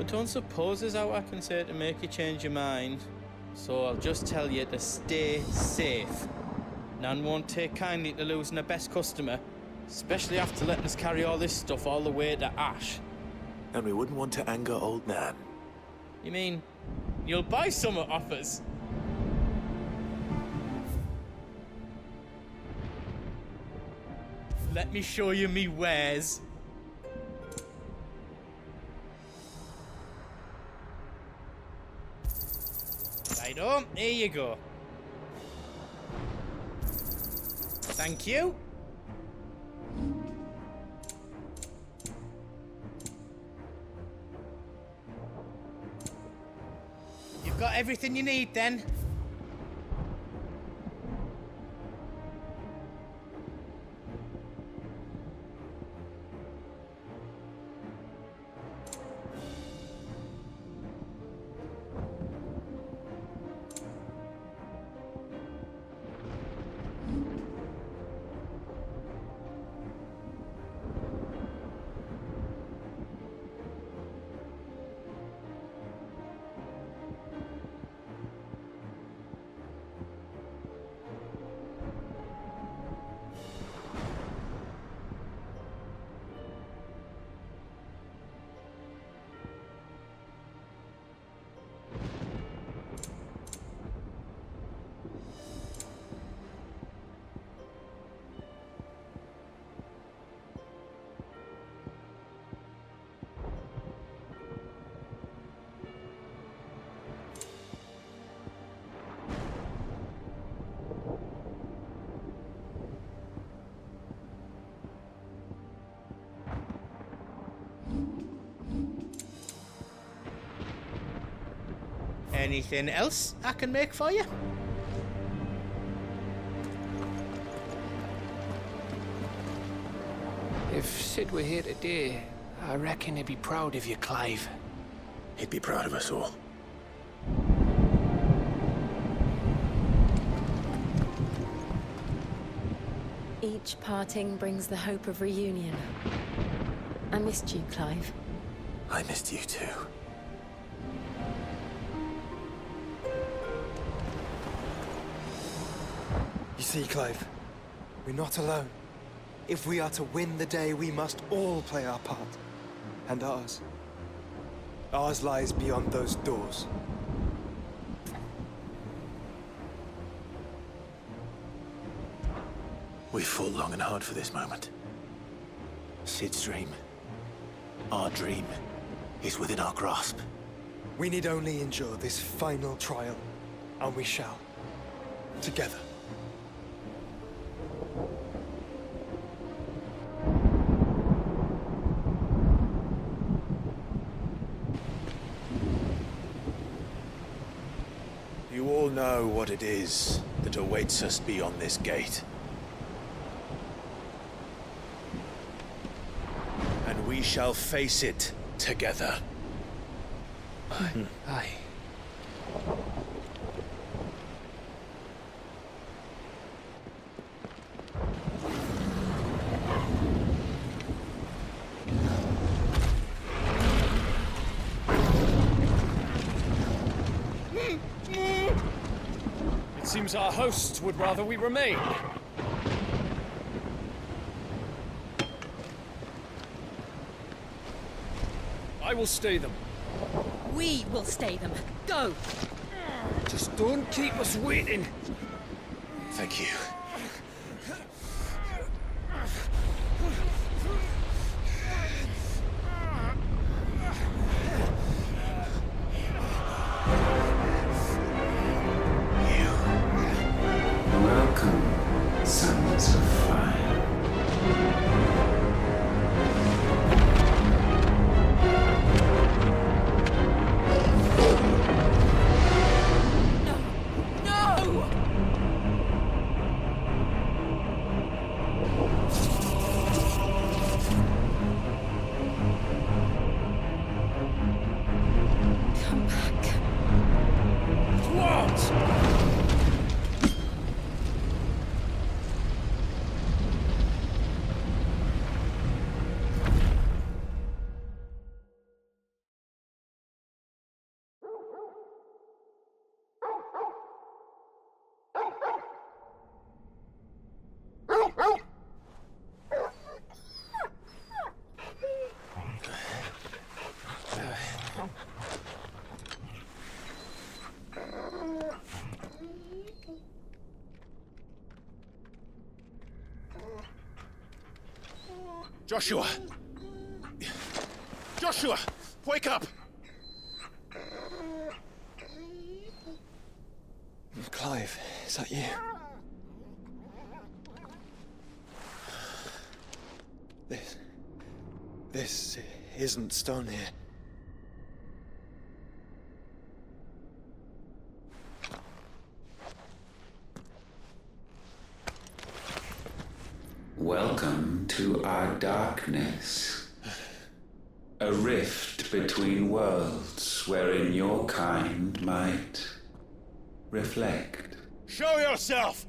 I don't suppose there's how I can say to make you change your mind. So I'll just tell you to stay safe. Nan won't take kindly to losing her best customer, especially after letting us carry all this stuff all the way to Ash. And we wouldn't want to anger old Nan. You mean, you'll buy some off us? Let me show you me wares. Righto, here you go. Thank you. You've got everything you need then? Anything else I can make for you? If Sid were here today, I reckon he'd be proud of you, Clive. He'd be proud of us all. Each parting brings the hope of reunion. I missed you, Clive. I missed you too. You see, Clive, we're not alone. If we are to win the day, we must all play our part. And ours. Ours lies beyond those doors. We fought long and hard for this moment. Sid's dream, our dream, is within our grasp. We need only endure this final trial, and we shall. Together. You all know what it is that awaits us beyond this gate. And we shall face it together. Aye. It seems our hosts would rather we remain. I will stay them. We will stay them. Go! Just don't keep us waiting. Thank you. Welcome, sons of fire. No! Joshua! Joshua! Wake up! Clive, is that you? This isn't stone here. Welcome to our darkness. A rift between worlds wherein your kind might reflect. Show yourself!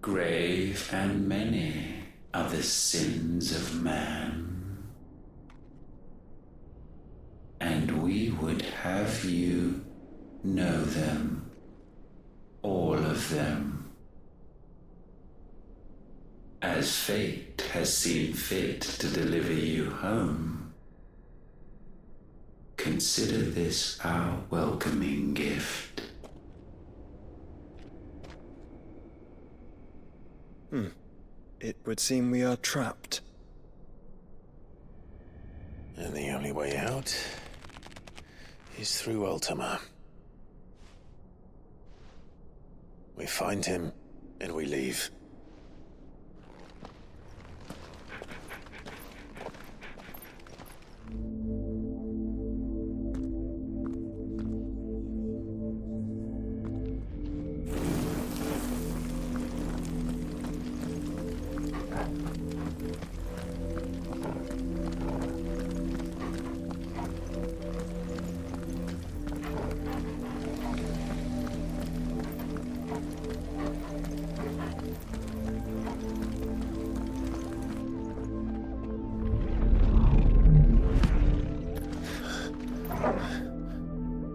Grave and many are the sins of man. And we would have you know them. All of them. As fate has seen fit to deliver you home, consider this our welcoming gift. It would seem we are trapped. And the only way out is through Ultima. We find him, and we leave.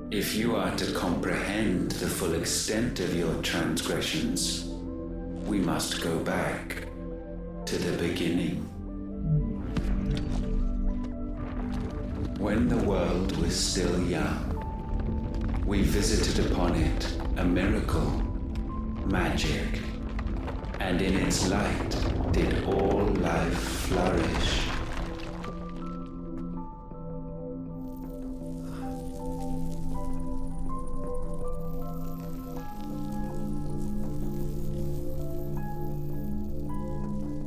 If you are to comprehend the full extent of your transgressions, we must go back to the beginning. When the world was still young, we visited upon it a miracle, magic, and in its light did all life flourish.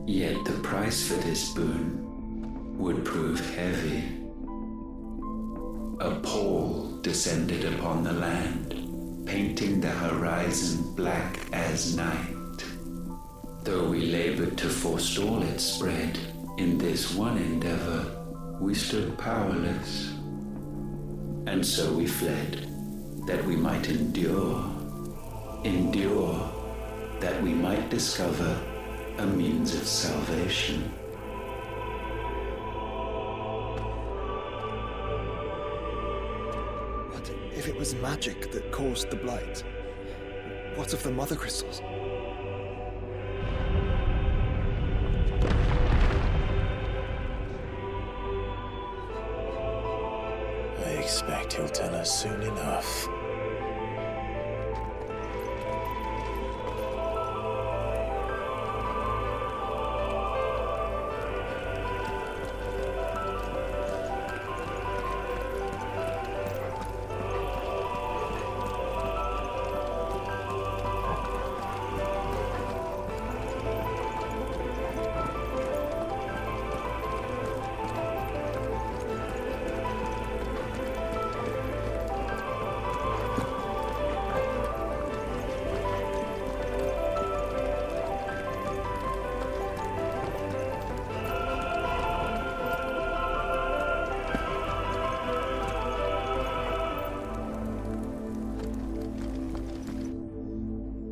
Yet the price for this boon would prove heavy. A pall descended upon the land, painting the horizon black as night. Though we labored to forestall its spread, in this one endeavor we stood powerless. And so we fled, that we might endure, that we might discover a means of salvation. But if it was magic that caused the blight, what of the mother crystals? I expect he'll tell us soon enough.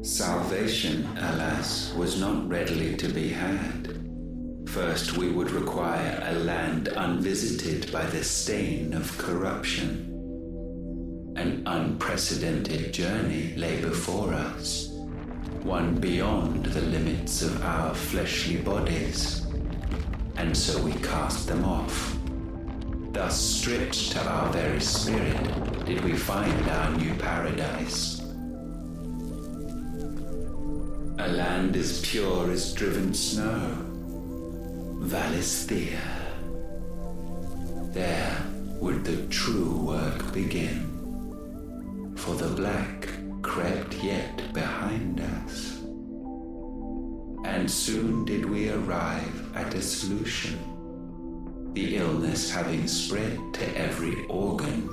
Salvation, alas, was not readily to be had. First, we would require a land unvisited by the stain of corruption. An unprecedented journey lay before us, one beyond the limits of our fleshly bodies. And so we cast them off. Thus, stripped to our very spirit, did we find our new paradise. A land as pure as driven snow, Valisthea. There would the true work begin, for the black crept yet behind us. And soon did we arrive at a solution, the illness having spread to every organ.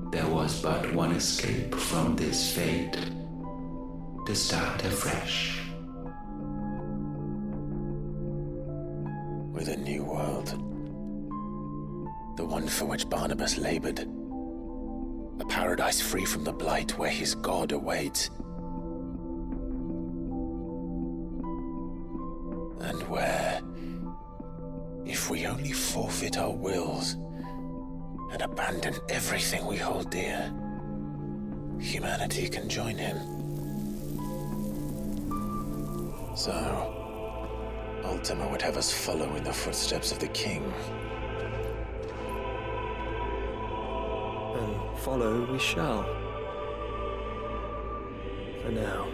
There was but one escape from this fate, to start afresh. With a new world. The one for which Barnabas labored. A paradise free from the blight where his God awaits. And where, if we only forfeit our wills and abandon everything we hold dear, humanity can join him. So, Ultima would have us follow in the footsteps of the king. And follow we shall. For now.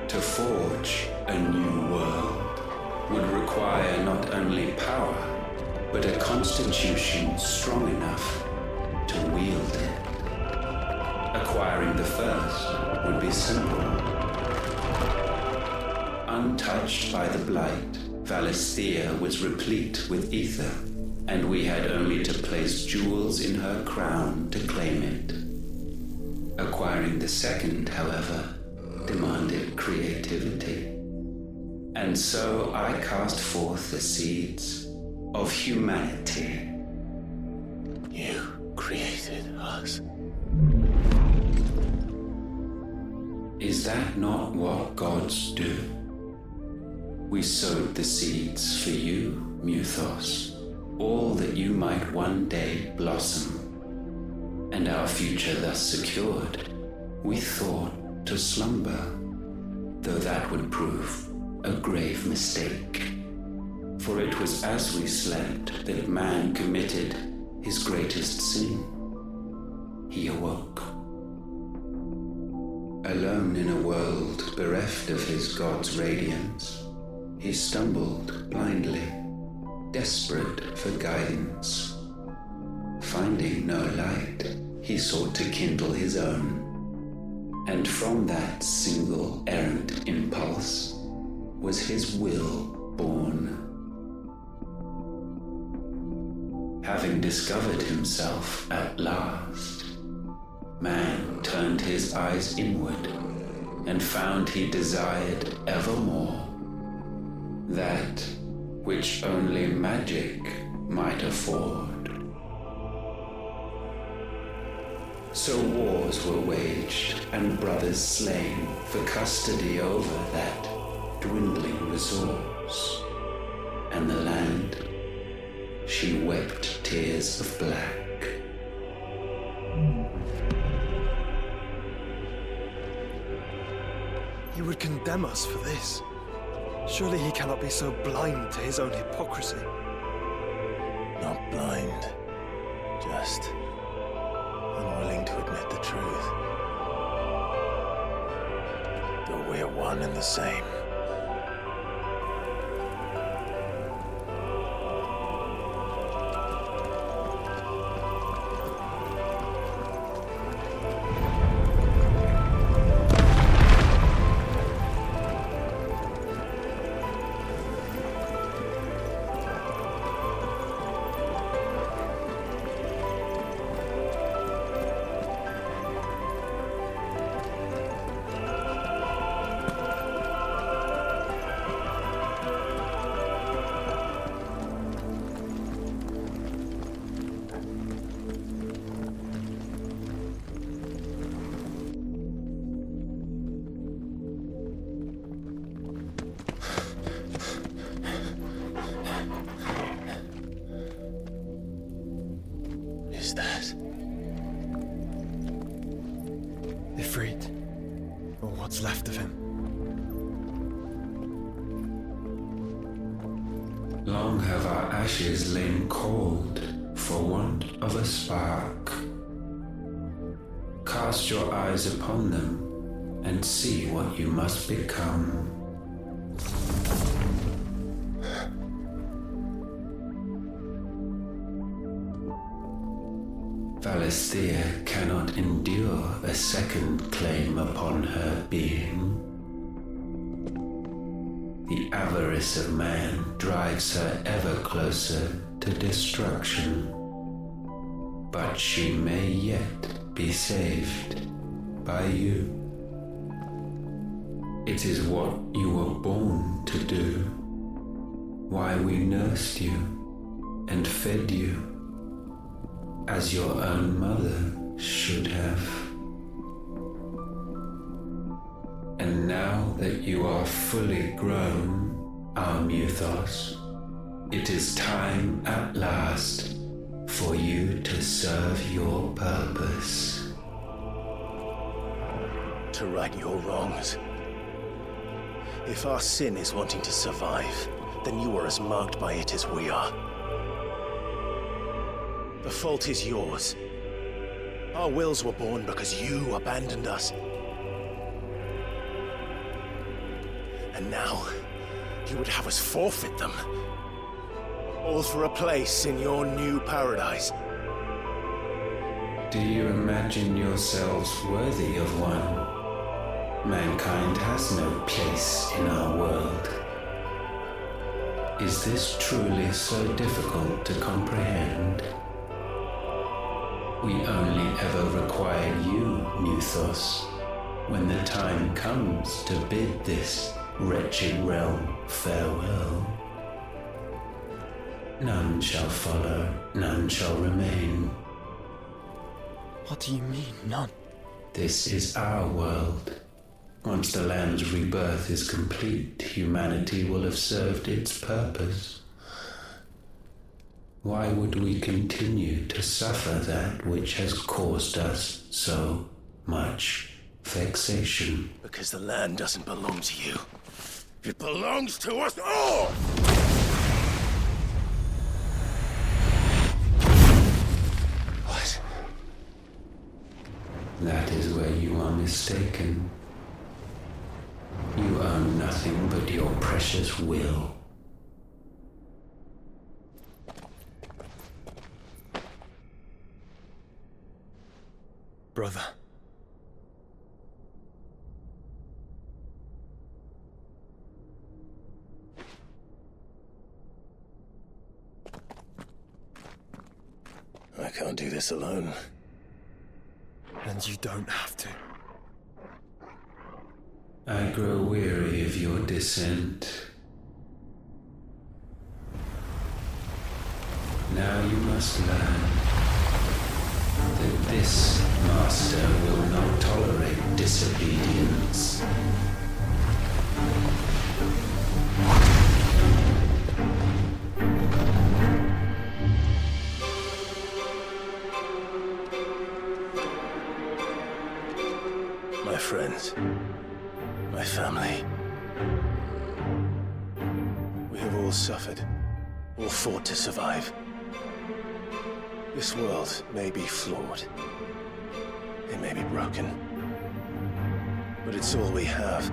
To forge a new world would require not only power, but a constitution strong enough to wield it. Acquiring the first would be simple. Untouched by the blight, Valisthea was replete with ether, and we had only to place jewels in her crown to claim it. Acquiring the second, however, demanded creativity. And so I cast forth the seeds of humanity. You created us. Is that not what gods do? We sowed the seeds for you, Muthos, all that you might one day blossom. And our future thus secured, we thought to slumber, though that would prove a grave mistake. For it was as we slept that man committed his greatest sin. He awoke. Alone in a world bereft of his God's radiance, he stumbled blindly, desperate for guidance. Finding no light, he sought to kindle his own. And from that single errant impulse was his will born. Having discovered himself at last, man turned his eyes inward and found he desired evermore that which only magic might afford. So wars were waged and brothers slain for custody over that dwindling resource. And the land, she wept tears of black. He would condemn us for this. Surely he cannot be so blind to his own hypocrisy. Not blind, just unwilling to admit the truth. But we're one and the same. Ifrit, or what's left of him. Long have our ashes lain cold for want of a spark. Cast your eyes upon them and see what you must become. Valisthea cannot endure a second claim upon her being. The avarice of man drives her ever closer to destruction. But she may yet be saved by you. It is what you were born to do, why we nursed you and fed you, as your own mother should have. And now that you are fully grown, our Muthos, it is time at last for you to serve your purpose. To right your wrongs. If our sin is wanting to survive, then you are as marked by it as we are. The fault is yours. Our wills were born because you abandoned us. And now, you would have us forfeit them. All for a place in your new paradise. Do you imagine yourselves worthy of one? Mankind has no place in our world. Is this truly so difficult to comprehend? We only ever require you, Muthos, when the time comes to bid this wretched realm farewell. None shall follow, none shall remain. What do you mean, none? This is our world. Once the land's rebirth is complete, humanity will have served its purpose. Why would we continue to suffer that which has caused us so much vexation? Because the land doesn't belong to you. It belongs to us all! What? That is where you are mistaken. You own nothing but your precious will. Brother. I can't do this alone. And you don't have to. I grow weary of your dissent. Now you must learn that this master will not tolerate disobedience. My friends, my family. We have all suffered, all fought to survive. This world may be flawed. It may be broken. But it's all we have.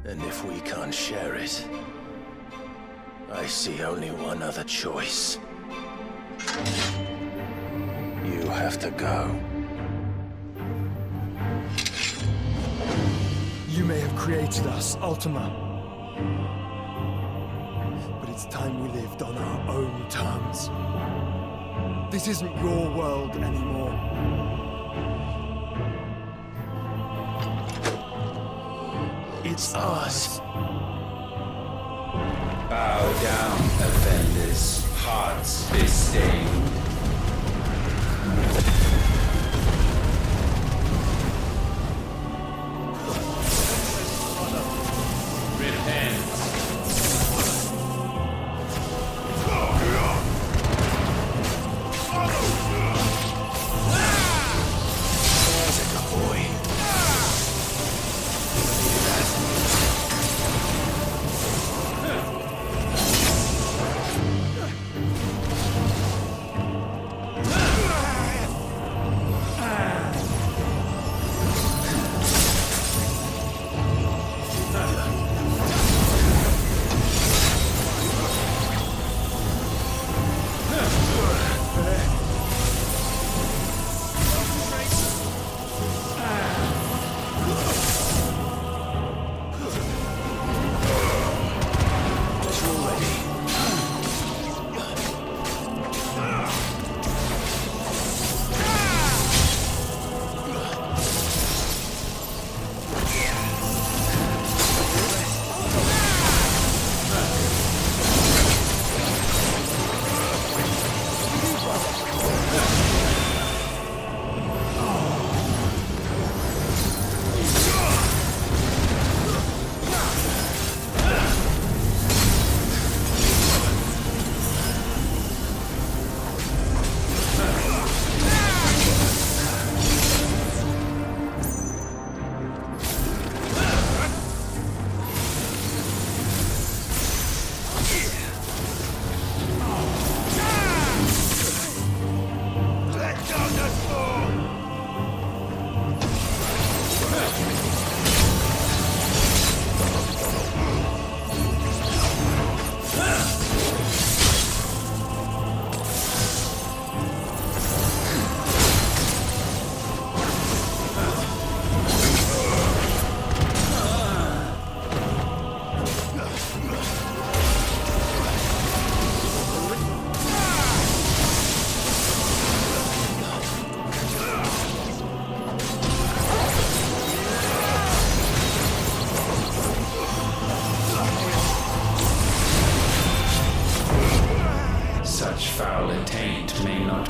And if we can't share it, I see only one other choice. You have to go. You may have created us, Ultima. But it's time we lived on our own terms. This isn't your world anymore. It's ours. Bow down, offenders, hearts disdained.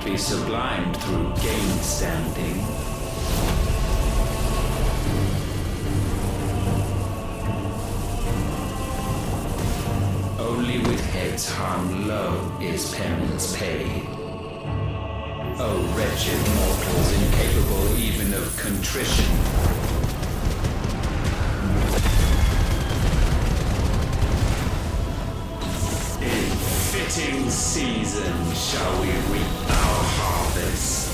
cannot be sublimed through gain-standing. Only with heads hung low is penance paid. O wretched mortals incapable even of contrition. In fitting season shall we reap our harvest.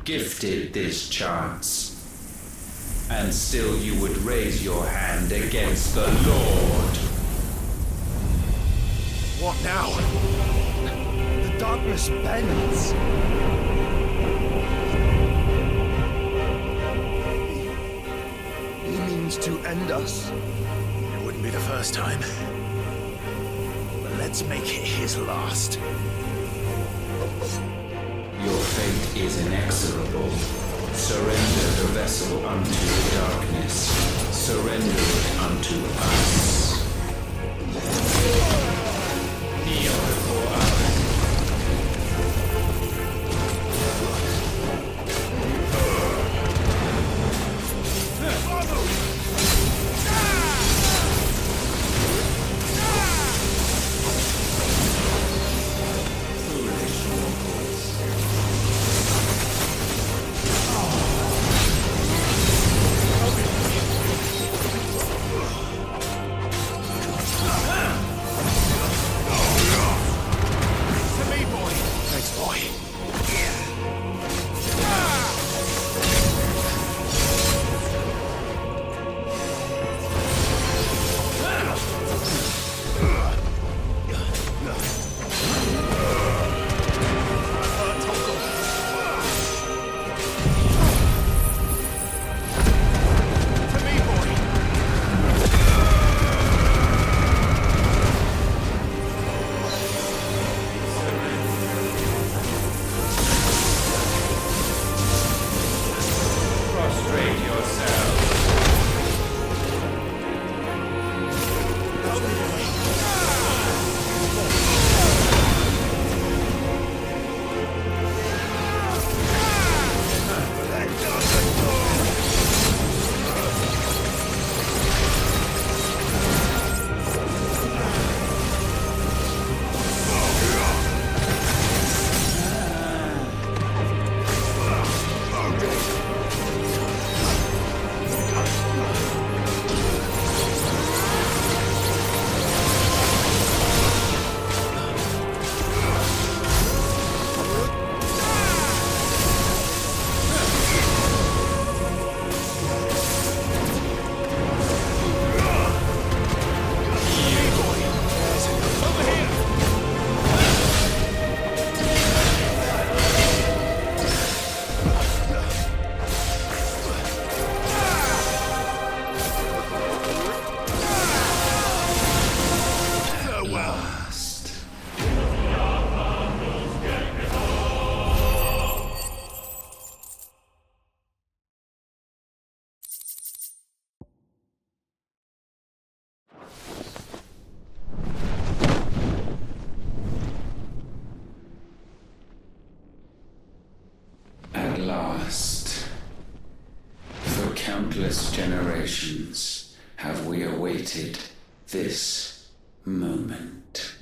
Gifted this chance, and still you would raise your hand against the Lord. What now? The darkness bends. He means means to end us. It wouldn't be the first time. But let's make it his last. Your fate is inexorable. Surrender the vessel unto the darkness. Surrender it unto us. Kneel before us. At last, for countless generations, have we awaited this moment.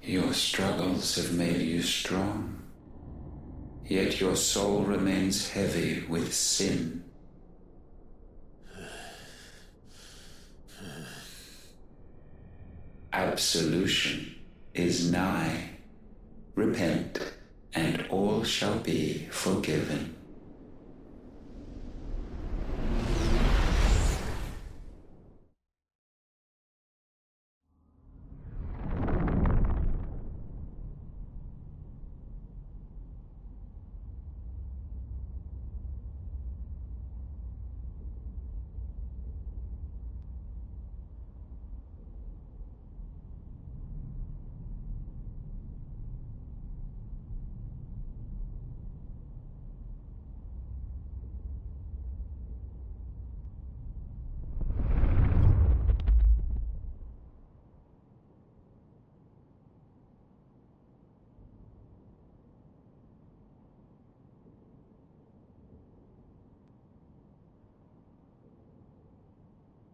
Your struggles have made you strong, yet your soul remains heavy with sin. Absolution is nigh. Repent, and all shall be forgiven.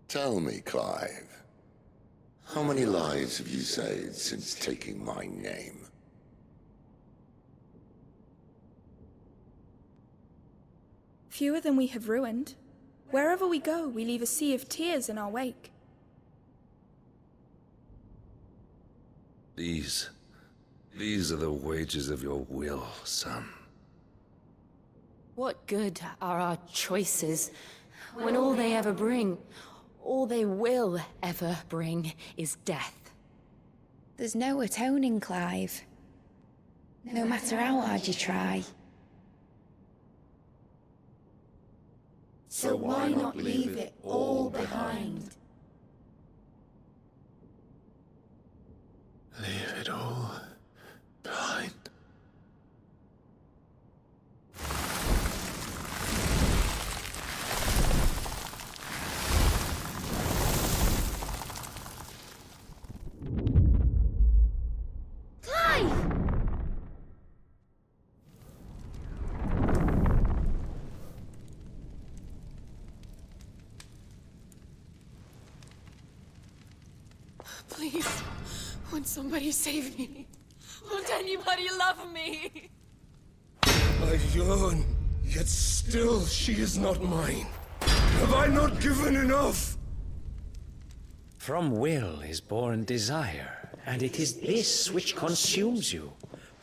Tell me, Clive, how many lives have you saved since taking my name? Fewer than we have ruined. Wherever we go, we leave a sea of tears in our wake. These are the wages of your will, son. What good are our choices when all they ever bring, all they will ever bring, is death? There's no atoning, Clive. No matter how hard you try. So why not leave it all behind? Leave it all behind. Please, won't somebody save me? Won't anybody love me? I yearn, yet still she is not mine. Have I not given enough? From will is born desire, and it is this which consumes you,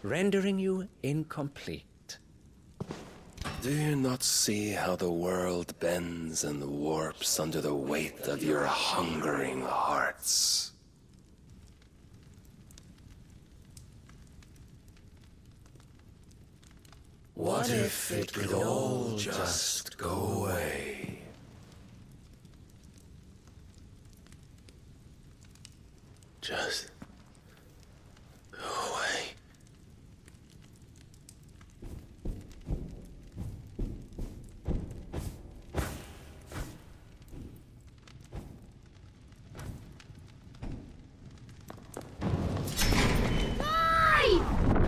rendering you incomplete. Do you not see how the world bends and warps under the weight of your hungering hearts? What if it could all just go away? Just go away.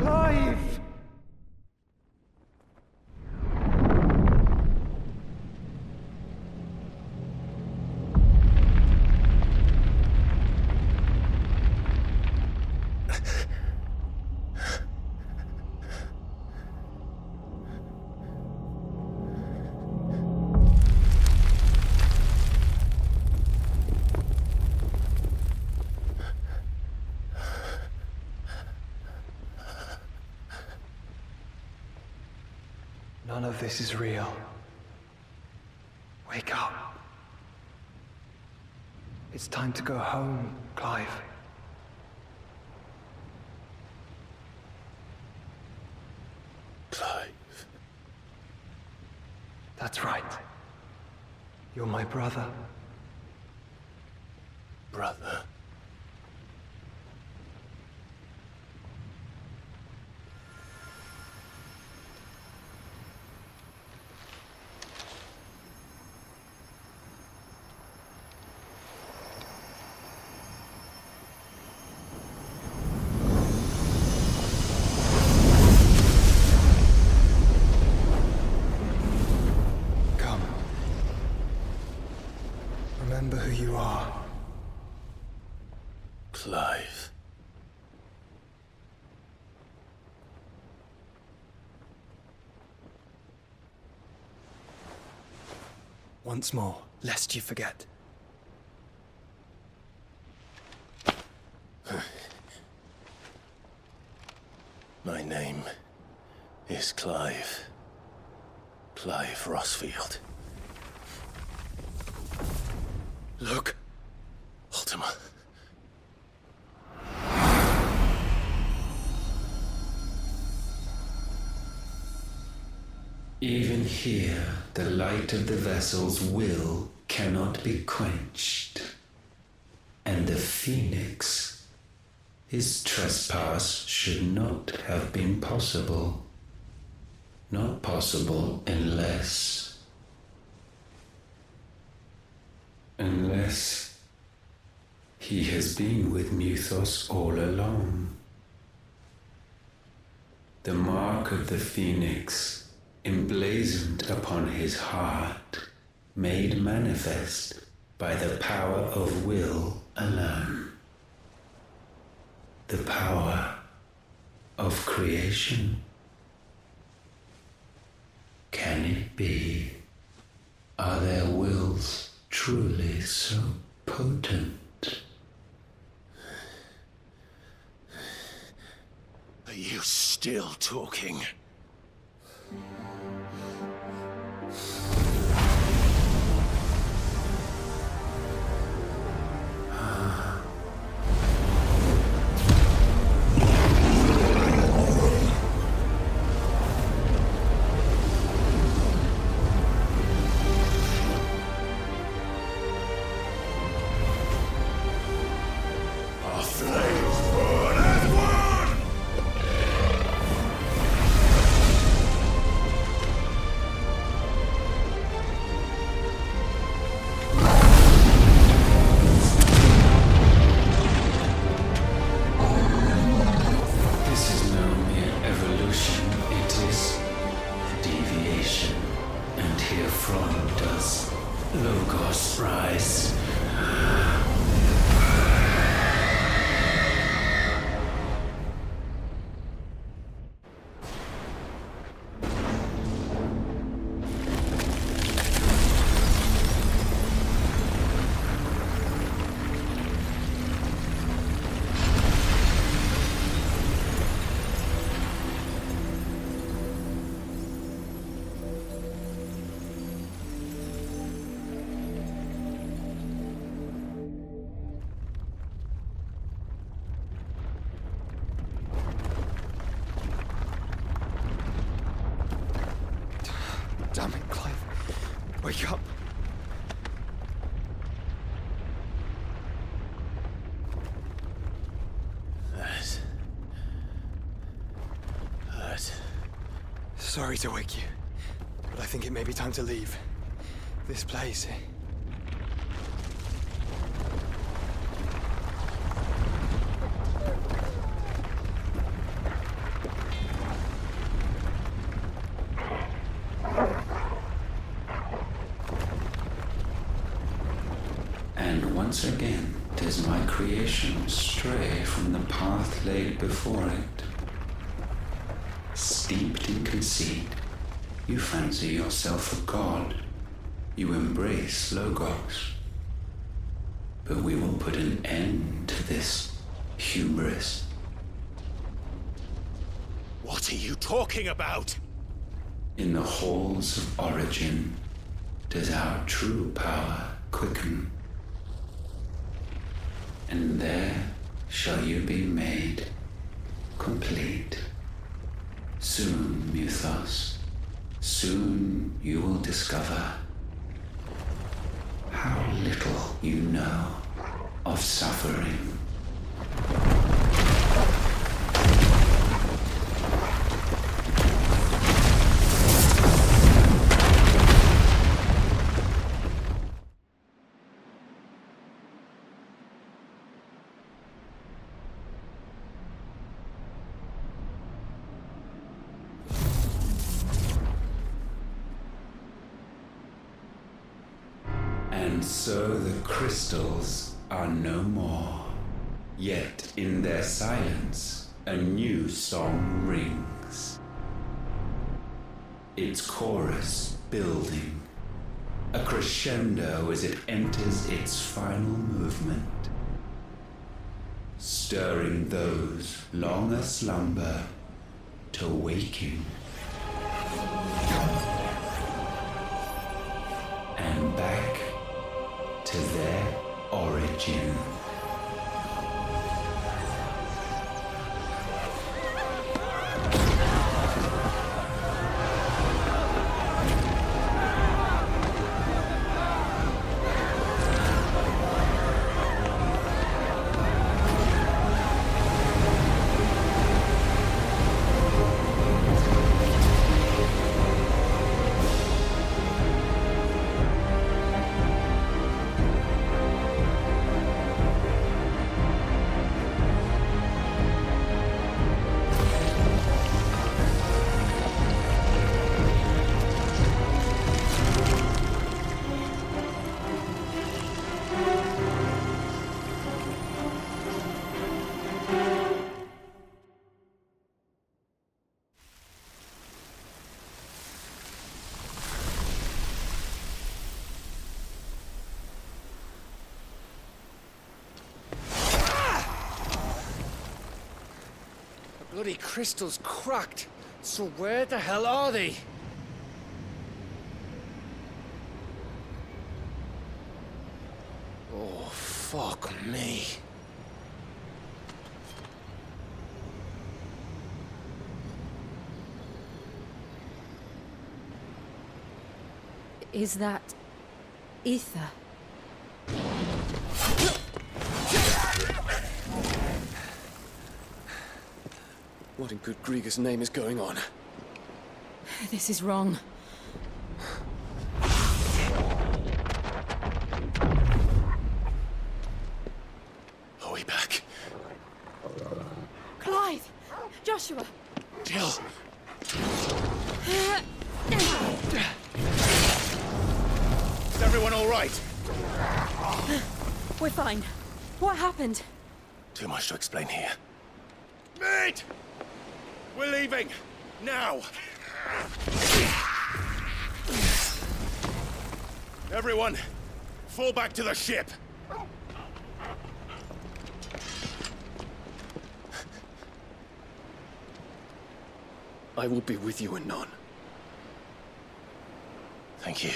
Clive! None of this is real. Wake up. It's time to go home, Clive. Clive. That's right. You're my brother. Brother. Come. Remember who you are. Clive. Once more, lest you forget. My name is Clive. Clive Rossfield. Look, Ultima. Even here, the light of the vessel's will cannot be quenched. And the Phoenix, his trespass should not have been possible. Not possible unless he has been with Muthos all along. The mark of the Phoenix, emblazoned upon his heart, made manifest by the power of will alone. The power of creation. Can it be? Are their wills truly so potent? Are you still talking? Damn it, Clive. Wake up. Hurt. Sorry to wake you, but I think it may be time to leave. This place. And once again, does my creation stray from the path laid before it. Steeped in conceit, you fancy yourself a god. You embrace Logos. But we will put an end to this hubris. What are you talking about? In the halls of origin, does our true power quicken. And there shall you be made complete. Soon, Mythos, soon you will discover how little you know of suffering. And so the crystals are no more. Yet in their silence, a new song rings. Its chorus building, a crescendo as it enters its final movement, stirring those long aslumber to waking. And back to their origin. Bloody crystal's cracked. So where the hell are they? Oh, fuck me. Is that ether? What in good Grieger's name is going on? This is wrong. Are we back? Clive! Joshua! Jill! Is everyone all right? We're fine. What happened? Too much to explain here. Mate! We're leaving! Now! Everyone, fall back to the ship! I will be with you anon. Thank you.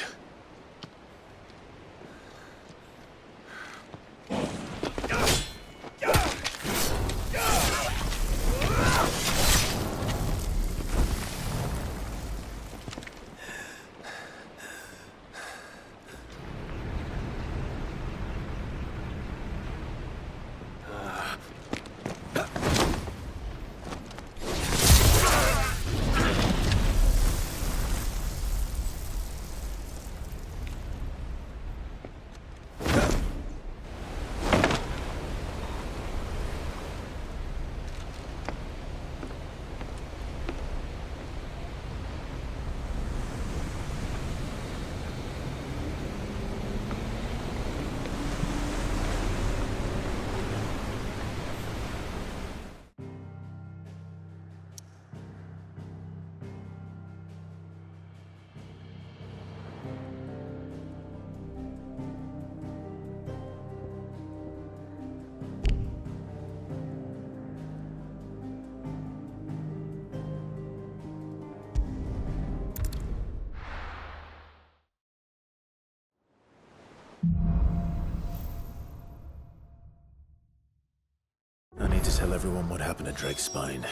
I need to tell everyone what happened at Drake's Spine,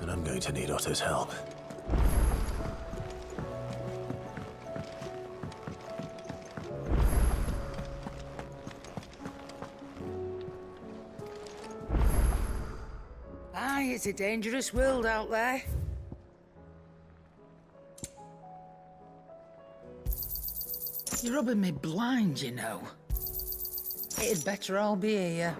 and I'm going to need Otto's help. Aye, it's a dangerous world out there. You're rubbing me blind, you know. It'd better all be here.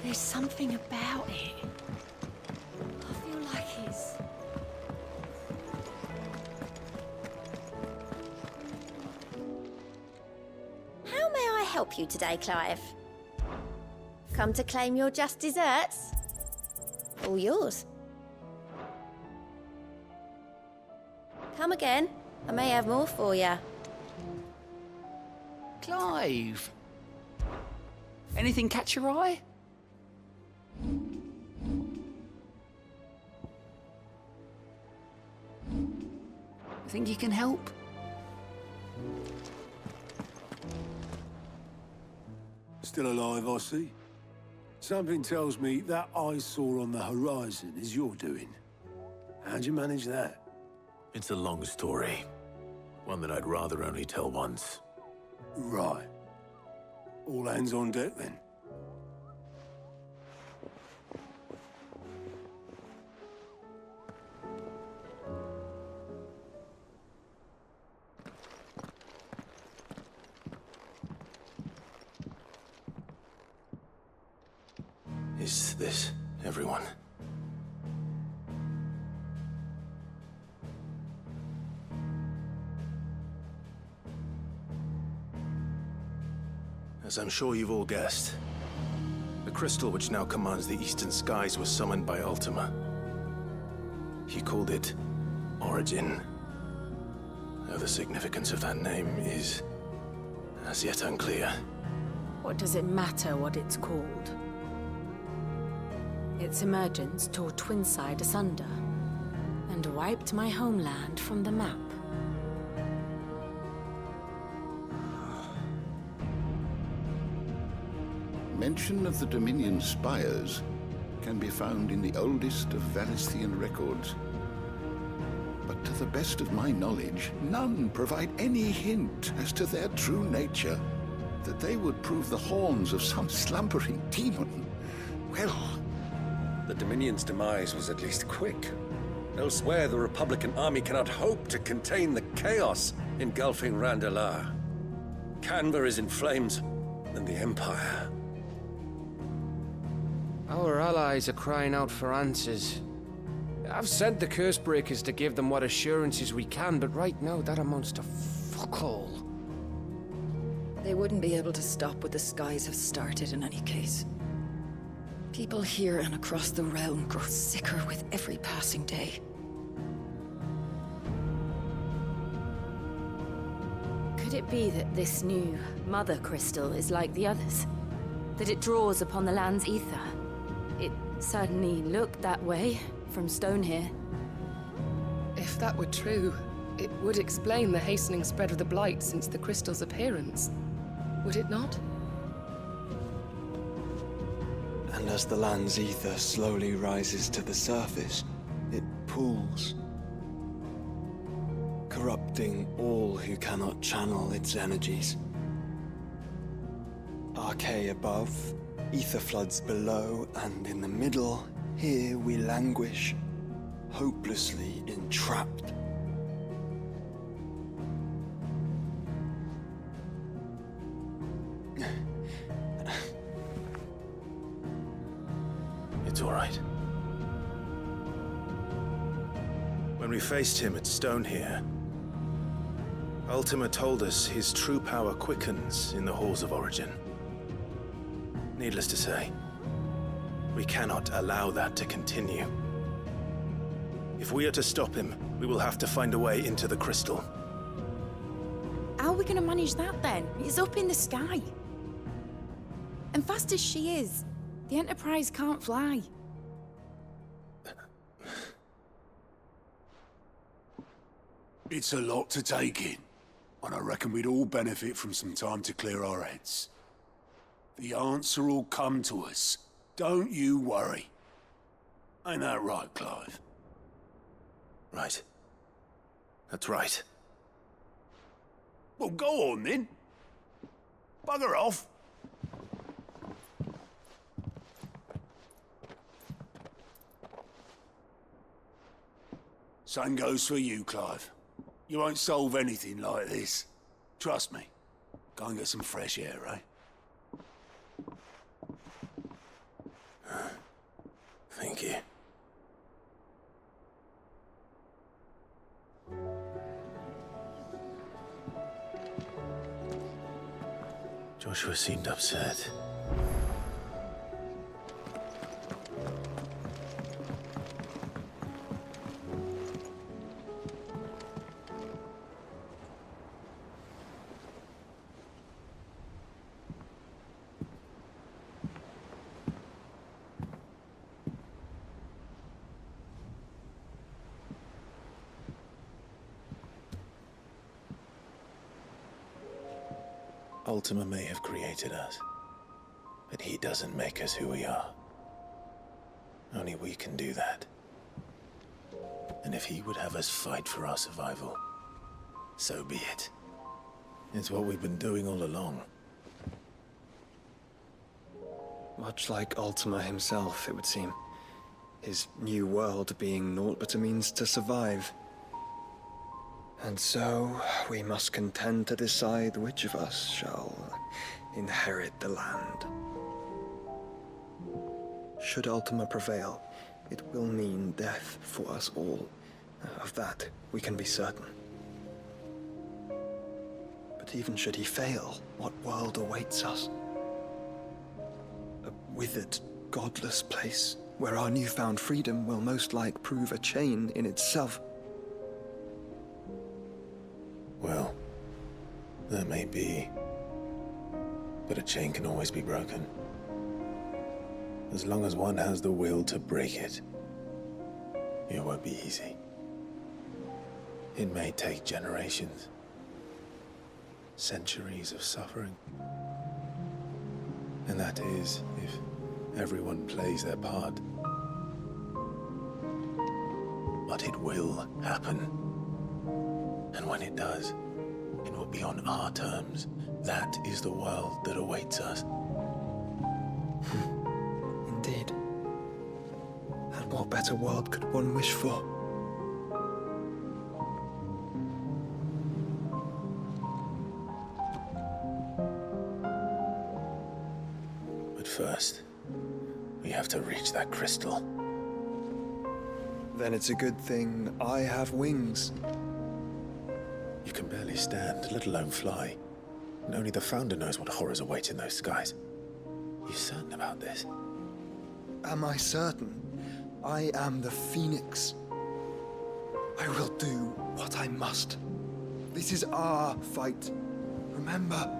There's something about it. I feel like it's... How may I help you today, Clive? Come to claim your just desserts? All yours. Come again. I may have more for you. Clive! Anything catch your eye? Think you can help? Still alive, I see. Something tells me that eyesore on the horizon is your doing. How'd you manage that? It's a long story. One that I'd rather only tell once. Right. All hands on deck, then. Is this everyone? As I'm sure you've all guessed, the crystal which now commands the eastern skies was summoned by Ultima. He called it Origin. Though the significance of that name is as yet unclear. What does it matter what it's called? Its emergence tore Twinside asunder and wiped my homeland from the map. Mention of the Dominion spires can be found in the oldest of Valisthian records. But to the best of my knowledge, none provide any hint as to their true nature. That they would prove the horns of some slumbering demon. Well, the Dominion's demise was at least quick. Elsewhere, the Republican army cannot hope to contain the chaos engulfing Randalar. Canva is in flames, and the Empire. Our allies are crying out for answers. I've sent the Cursebreakers to give them what assurances we can, but right now that amounts to fuck all. They wouldn't be able to stop what the skies have started in any case. People here and across the realm grow sicker with every passing day. Could it be that this new Mother Crystal is like the others? That it draws upon the land's ether? It certainly looked that way from stone here. If that were true, it would explain the hastening spread of the Blight since the crystal's appearance. Would it not? And as the land's ether slowly rises to the surface, it pools, corrupting all who cannot channel its energies. Archay above, ether floods below, and in the middle, here we languish, hopelessly entrapped. It's all right. When we faced him at Stone here, Ultima told us his true power quickens in the halls of Origin. Needless to say, we cannot allow that to continue. If we are to stop him, we will have to find a way into the crystal. How are we going to manage that then? It's up in the sky. And fast as she is, the Enterprise can't fly. It's a lot to take in, and I reckon we'd all benefit from some time to clear our heads. The answer will come to us. Don't you worry. Ain't that right, Clive? Right. That's right. Well, go on then. Bugger off. Same goes for you, Clive. You won't solve anything like this. Trust me. Go and get some fresh air, eh? Thank you. Joshua seemed upset. Ultima may have created us, but he doesn't make us who we are. Only we can do that. And if he would have us fight for our survival, so be it. It's what we've been doing all along. Much like Ultima himself, it would seem. His new world being naught but a means to survive. And so, we must contend to decide which of us shall inherit the land. Should Ultima prevail, it will mean death for us all. Of that, we can be certain. But even should he fail, what world awaits us? A withered, godless place, where our newfound freedom will most like prove a chain in itself. Well, that may be. But a chain can always be broken. As long as one has the will to break it. It won't be easy. It may take generations. Centuries of suffering. And that is, if everyone plays their part. But it will happen. And when it does, it will be on our terms. That is the world that awaits us. Indeed. And what better world could one wish for? But first, we have to reach that crystal. Then it's a good thing I have wings. You can barely stand, let alone fly. And only the Founder knows what horrors await in those skies. You certain about this? Am I certain? I am the Phoenix. I will do what I must. This is our fight. Remember?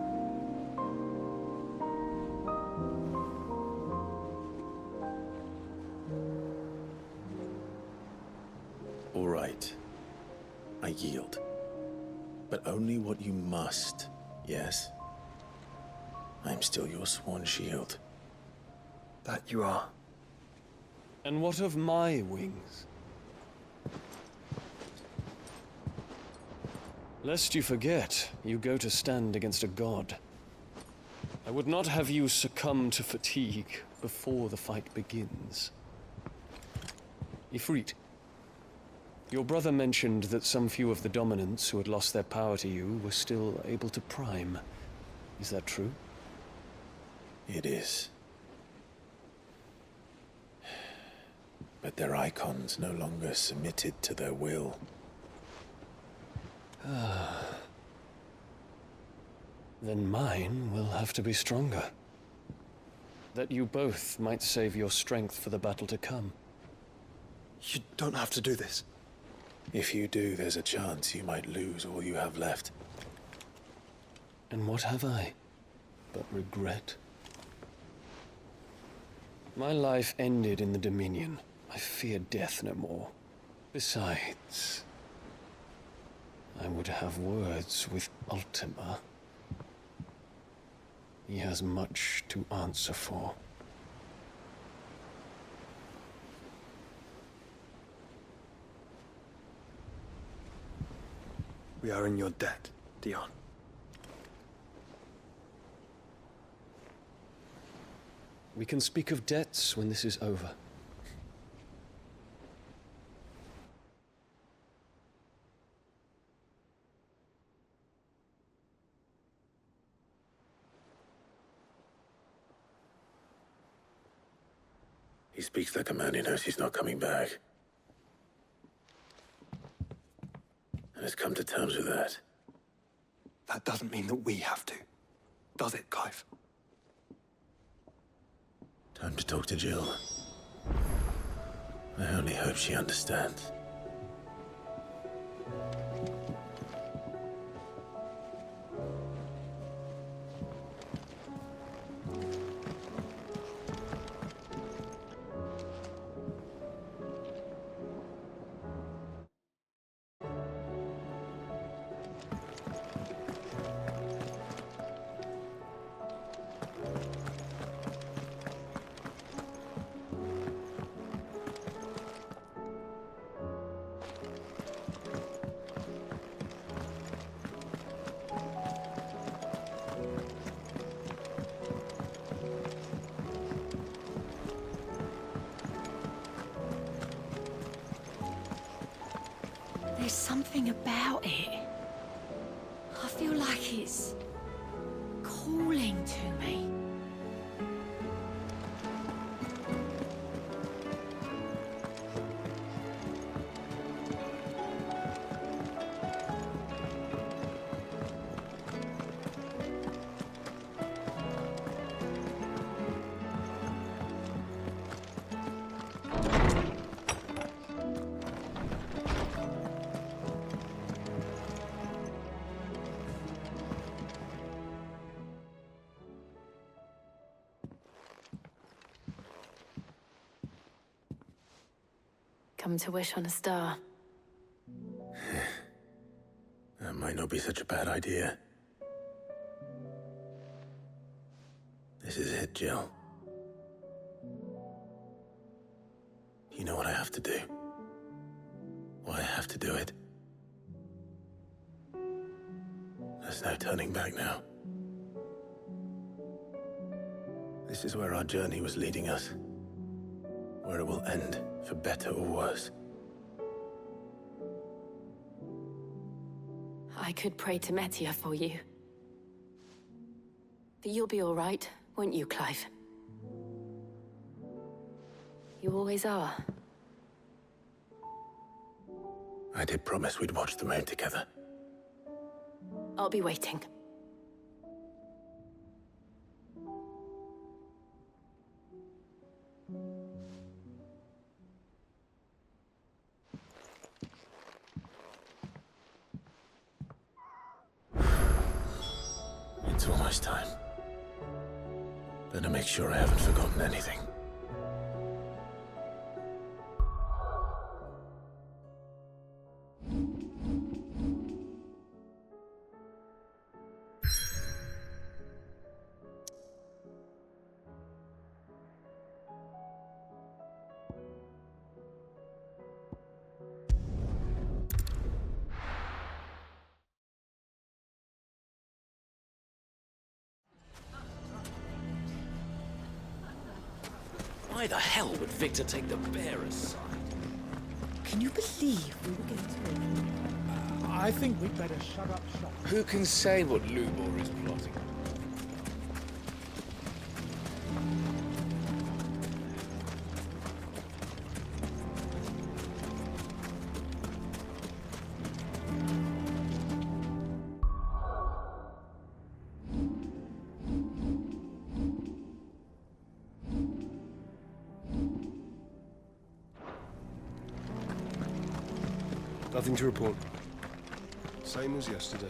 All right. I yield. But only what you must, yes? I'm still your sworn shield. That you are. And what of my wings? Lest you forget, you go to stand against a god. I would not have you succumb to fatigue before the fight begins. Ifrit, your brother mentioned that some few of the dominants who had lost their power to you were still able to prime. Is that true? It is. But their icons no longer submitted to their will. Then mine will have to be stronger. That you both might save your strength for the battle to come. You don't have to do this. If you do, there's a chance you might lose all you have left. And what have I but regret? My life ended in the Dominion. I fear death no more. Besides, I would have words with Ultima. He has much to answer for. We are in your debt, Dion. We can speak of debts when this is over. He speaks like a man who knows he's not coming back. And has come to terms with that. That doesn't mean that we have to, does it, Clive? Time to talk to Jill. I only hope she understands. There's something about it. I feel like it's calling to me. Come to wish on a star. That might not be such a bad idea. This is it, Jill. You know what I have to do. Why I have to do it. There's no turning back now. This is where our journey was leading us. Where it will end, for better or worse. I could pray to Metia for you. But you'll be all right, won't you, Clive? You always are. I did promise we'd watch the moon together. I'll be waiting. It's almost time. Better make sure I haven't forgotten anything. Why the hell would Victor take the bearer's side? Can you believe we were getting to I think we'd better shut up shop. Who can say what Lubor is plotting? Nothing to report. Same as yesterday.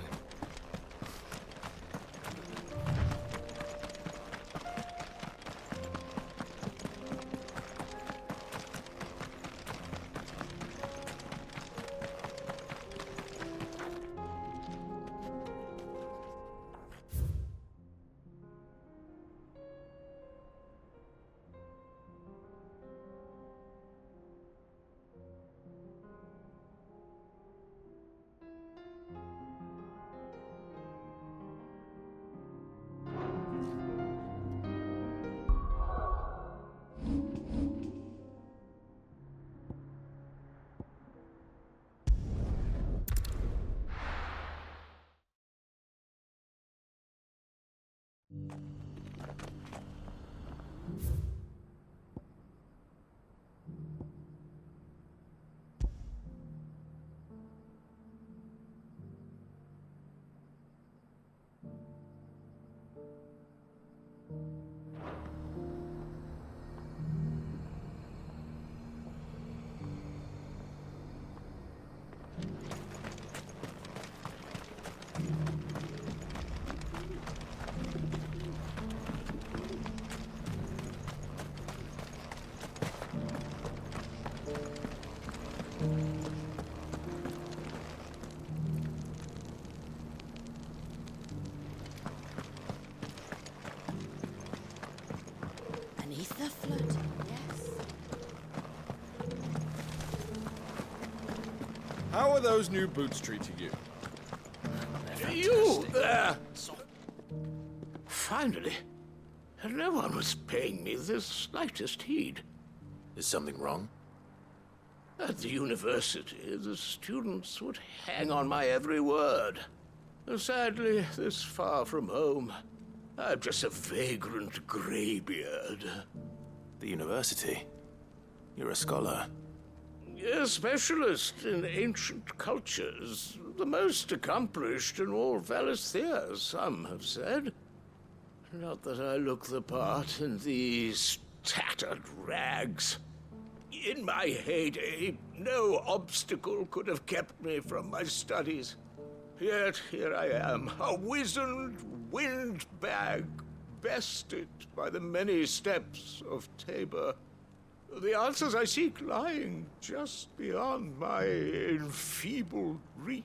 the flood, yes. How are those new boots treating you? You there! Finally. No one was paying me the slightest heed. Is something wrong? At the university, the students would hang on my every word. Sadly, this far from home, I'm just a vagrant greybeard. The university? You're a scholar. A specialist in ancient cultures. The most accomplished in all Valisthea, some have said. Not that I look the part in these tattered rags. In my heyday, no obstacle could have kept me from my studies. Yet here I am, a wizened windbag, bested by the many steps of Tabor. The answers I seek lying just beyond my enfeebled reach.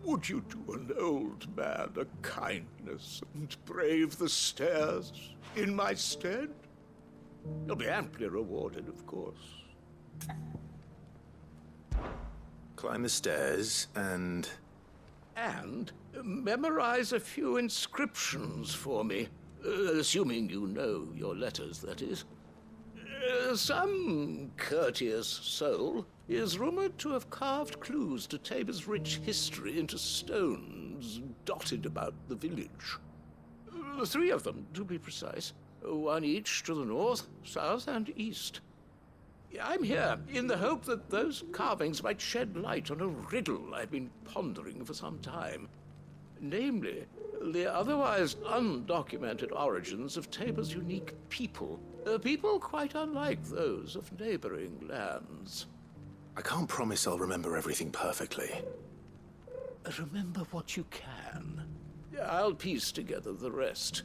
Would you do an old man a kindness and brave the stairs in my stead? You'll be amply rewarded, of course. Climb the stairs and... And memorize a few inscriptions for me. Assuming you know your letters, that is. Some courteous soul is rumored to have carved clues to Tabor's rich history into stones dotted about the village. 3 of them, to be precise. 1 each to the north, south, and east. I'm here in the hope that those carvings might shed light on a riddle I've been pondering for some time. Namely, the otherwise undocumented origins of Tabor's unique people. People quite unlike those of neighboring lands. I can't promise I'll remember everything perfectly. Remember what you can. I'll piece together the rest.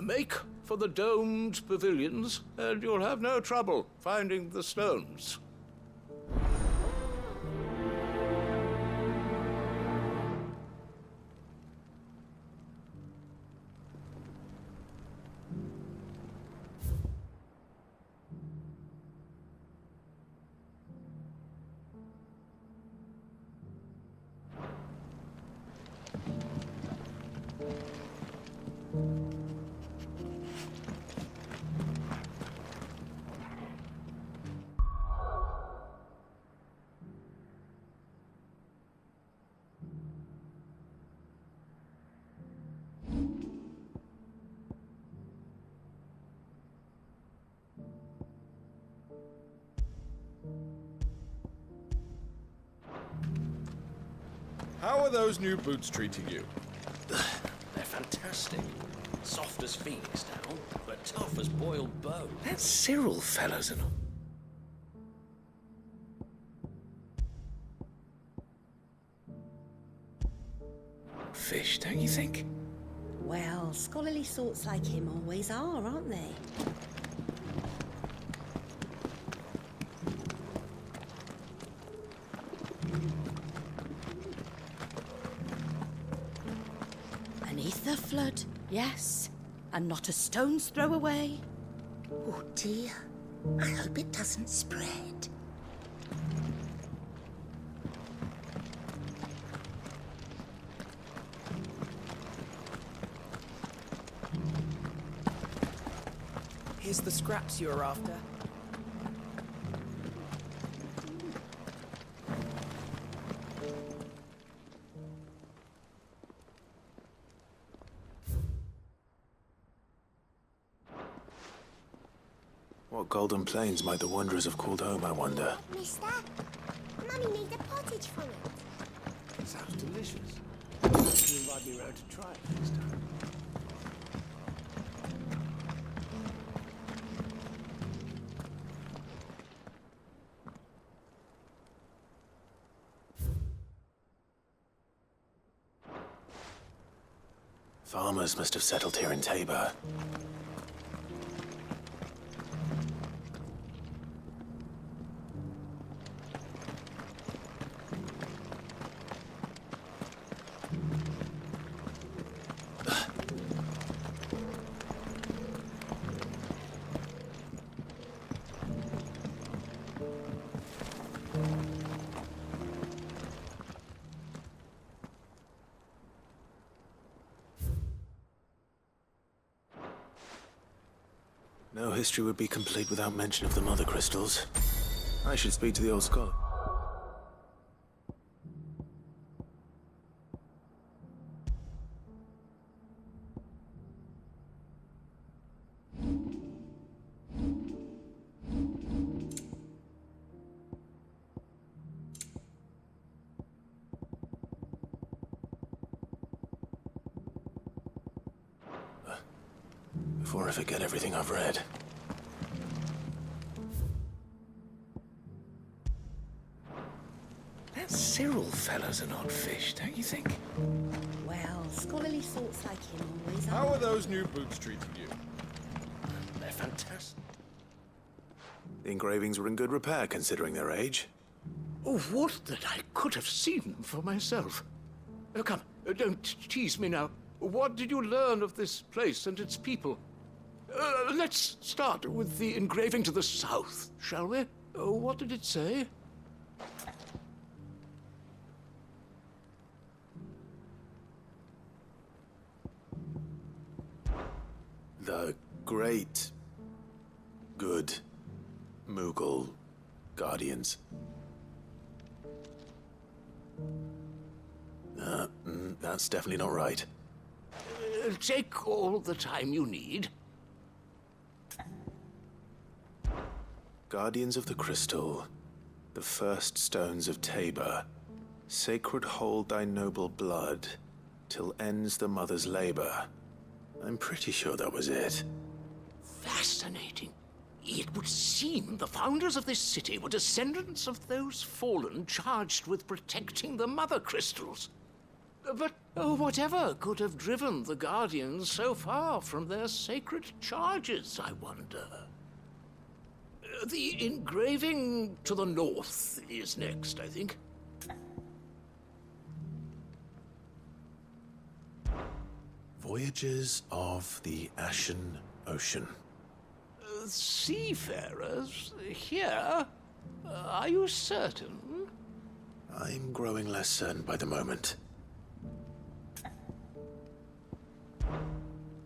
Make for the domed pavilions, and you'll have no trouble finding the stones. How are those new boots treating you? They're fantastic. Soft as phoenix down, but tough as boiled bone. That Cyril fellow's an... fish, don't you think? Well, scholarly sorts like him always are, aren't they? An ether flood, yes. And not a stone's throw away. Oh dear. I hope it doesn't spread. Here's the scraps you were after. What golden plains might the wanderers have called home, I wonder? Mister, Mummy needs a pottage from it. Sounds delicious. You invite me round to try it next time. Farmers must have settled here in Tabor. No history would be complete without mention of the mother crystals. I should speak to the old scholar. Before I forget everything I've read. That Cyril fellow's an odd fish, don't you think? Well, scholarly sorts like him always are. How are those new boots treating you? They're fantastic. The engravings were in good repair considering their age. Oh, would that I could have seen them for myself. Come, don't tease me now. What did you learn of this place and its people? Let's start with the engraving to the south, shall we? What did it say? The great, good Mughal guardians. That's definitely not right. Take all the time you need. Guardians of the Crystal, the first stones of Tabor, sacred hold thy noble blood, till ends the mother's labor. I'm pretty sure that was it. Fascinating. It would seem the founders of this city were descendants of those fallen charged with protecting the mother crystals. But whatever could have driven the Guardians so far from their sacred charges, I wonder? The engraving to the north is next, I think. Voyages of the Ashen Ocean. Seafarers here? Are you certain? I'm growing less certain by the moment.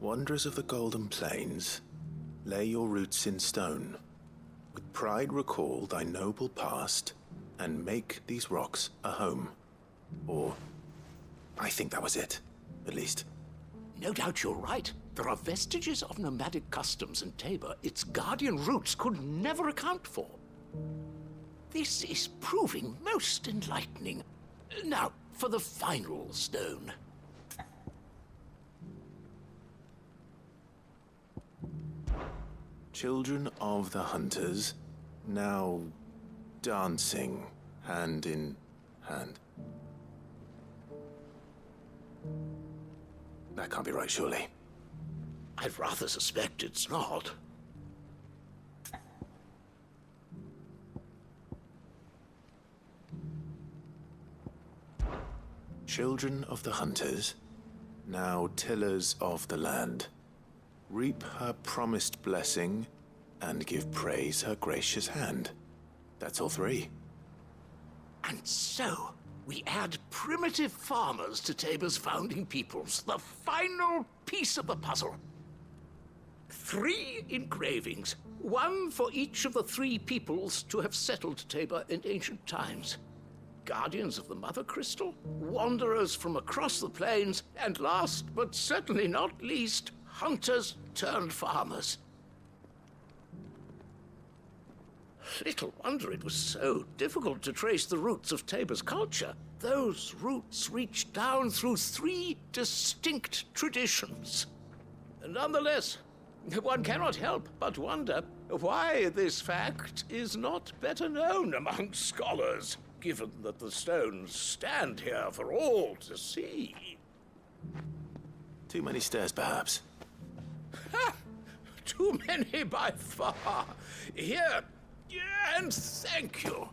Wanderers of the Golden Plains, lay your roots in stone. With pride recall thy noble past, and make these rocks a home. Or, I think that was it, at least. No doubt you're right. There are vestiges of nomadic customs in Tabor its guardian roots could never account for. This is proving most enlightening. Now, for the final stone. Children of the Hunters, now dancing hand in hand. That can't be right, surely. I'd rather suspect it's not. Children of the Hunters, now tillers of the land, reap her promised blessing and give praise her gracious hand. That's all three. And so, we add primitive farmers to Tabor's founding peoples, the final piece of the puzzle. 3 engravings, one for each of the 3 peoples to have settled Tabor in ancient times. Guardians of the Mother Crystal, wanderers from across the plains, and last but certainly not least, hunters turned farmers. Little wonder it was so difficult to trace the roots of Tabor's culture. Those roots reach down through 3 distinct traditions. Nonetheless, one cannot help but wonder why this fact is not better known among scholars, given that the stones stand here for all to see. Too many stairs, perhaps. Ha! Too many by far. Here, and thank you.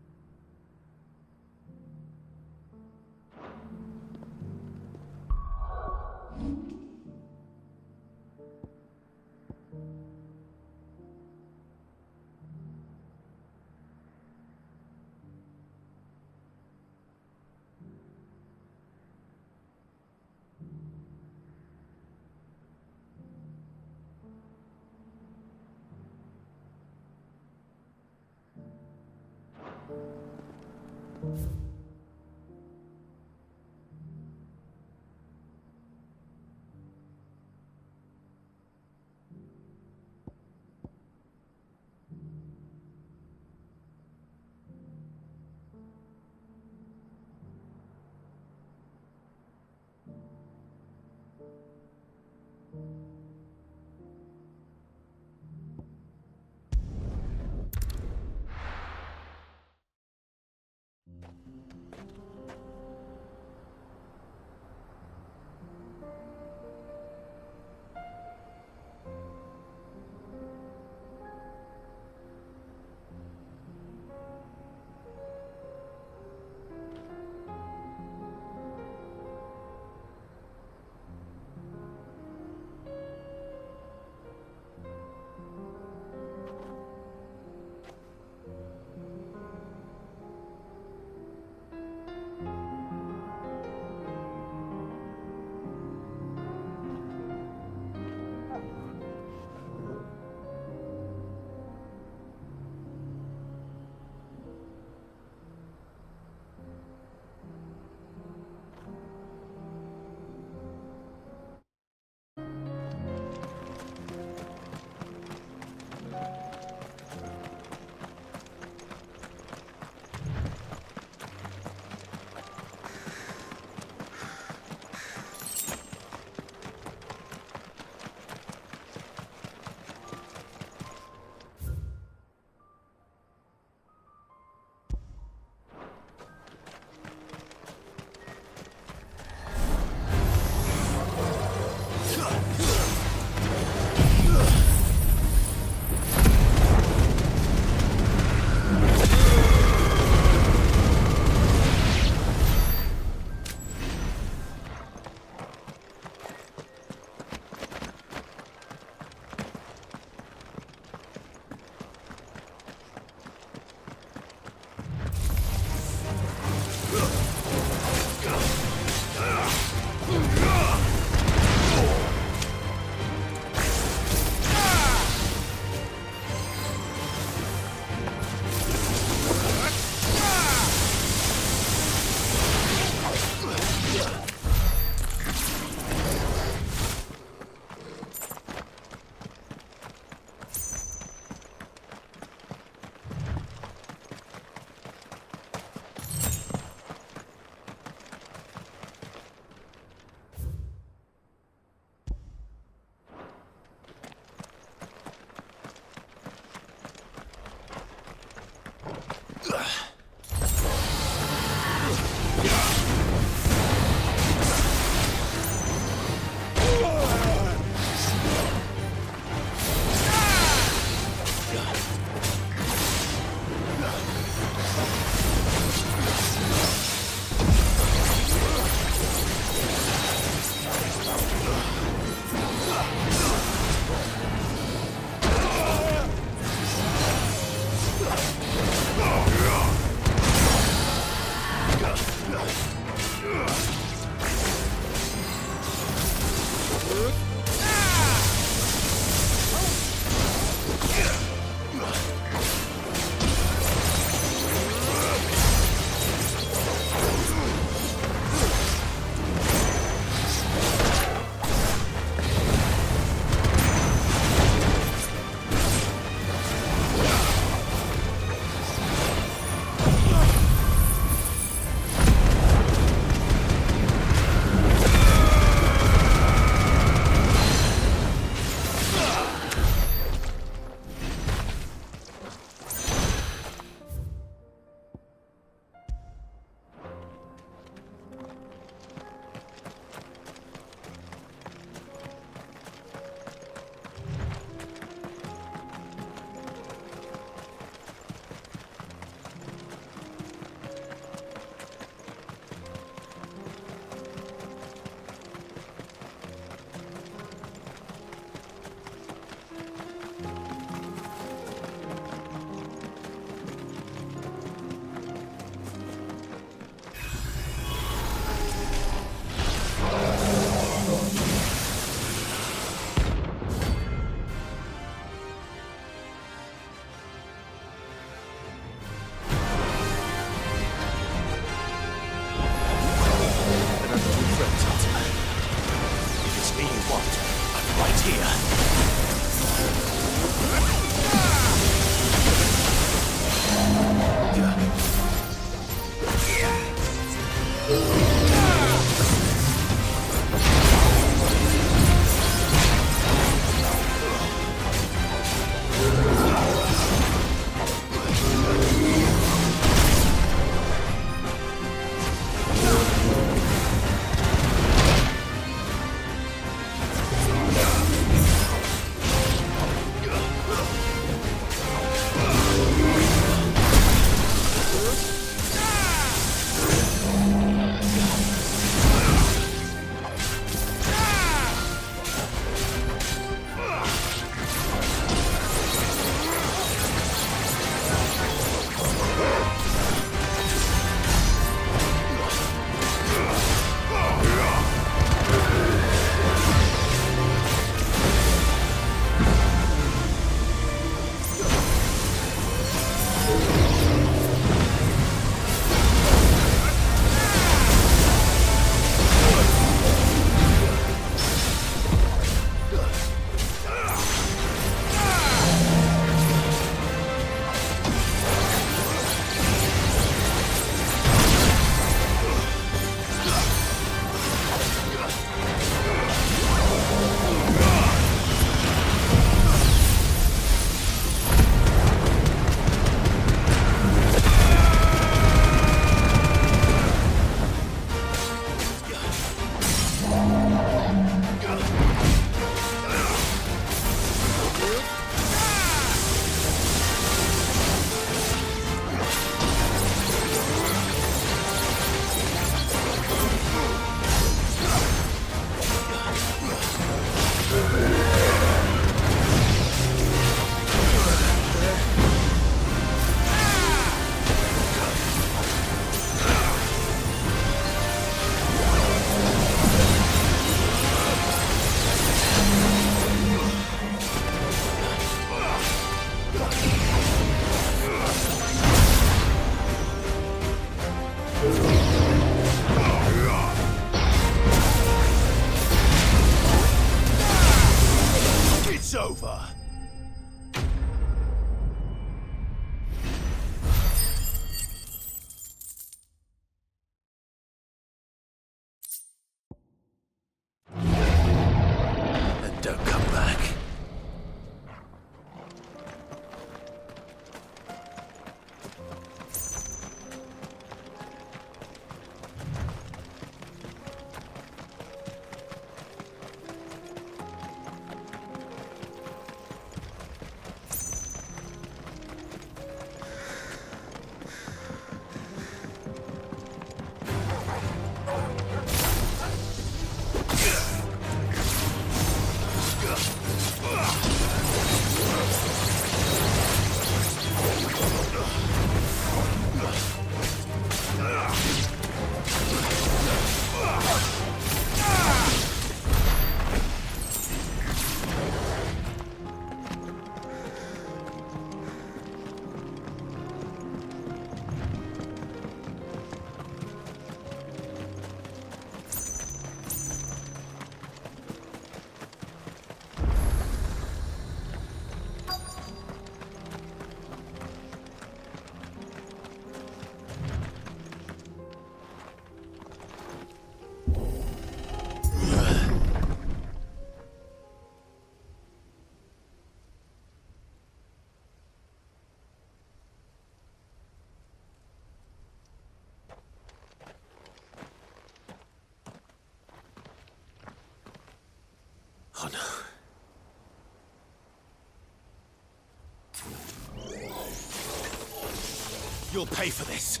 You'll pay for this.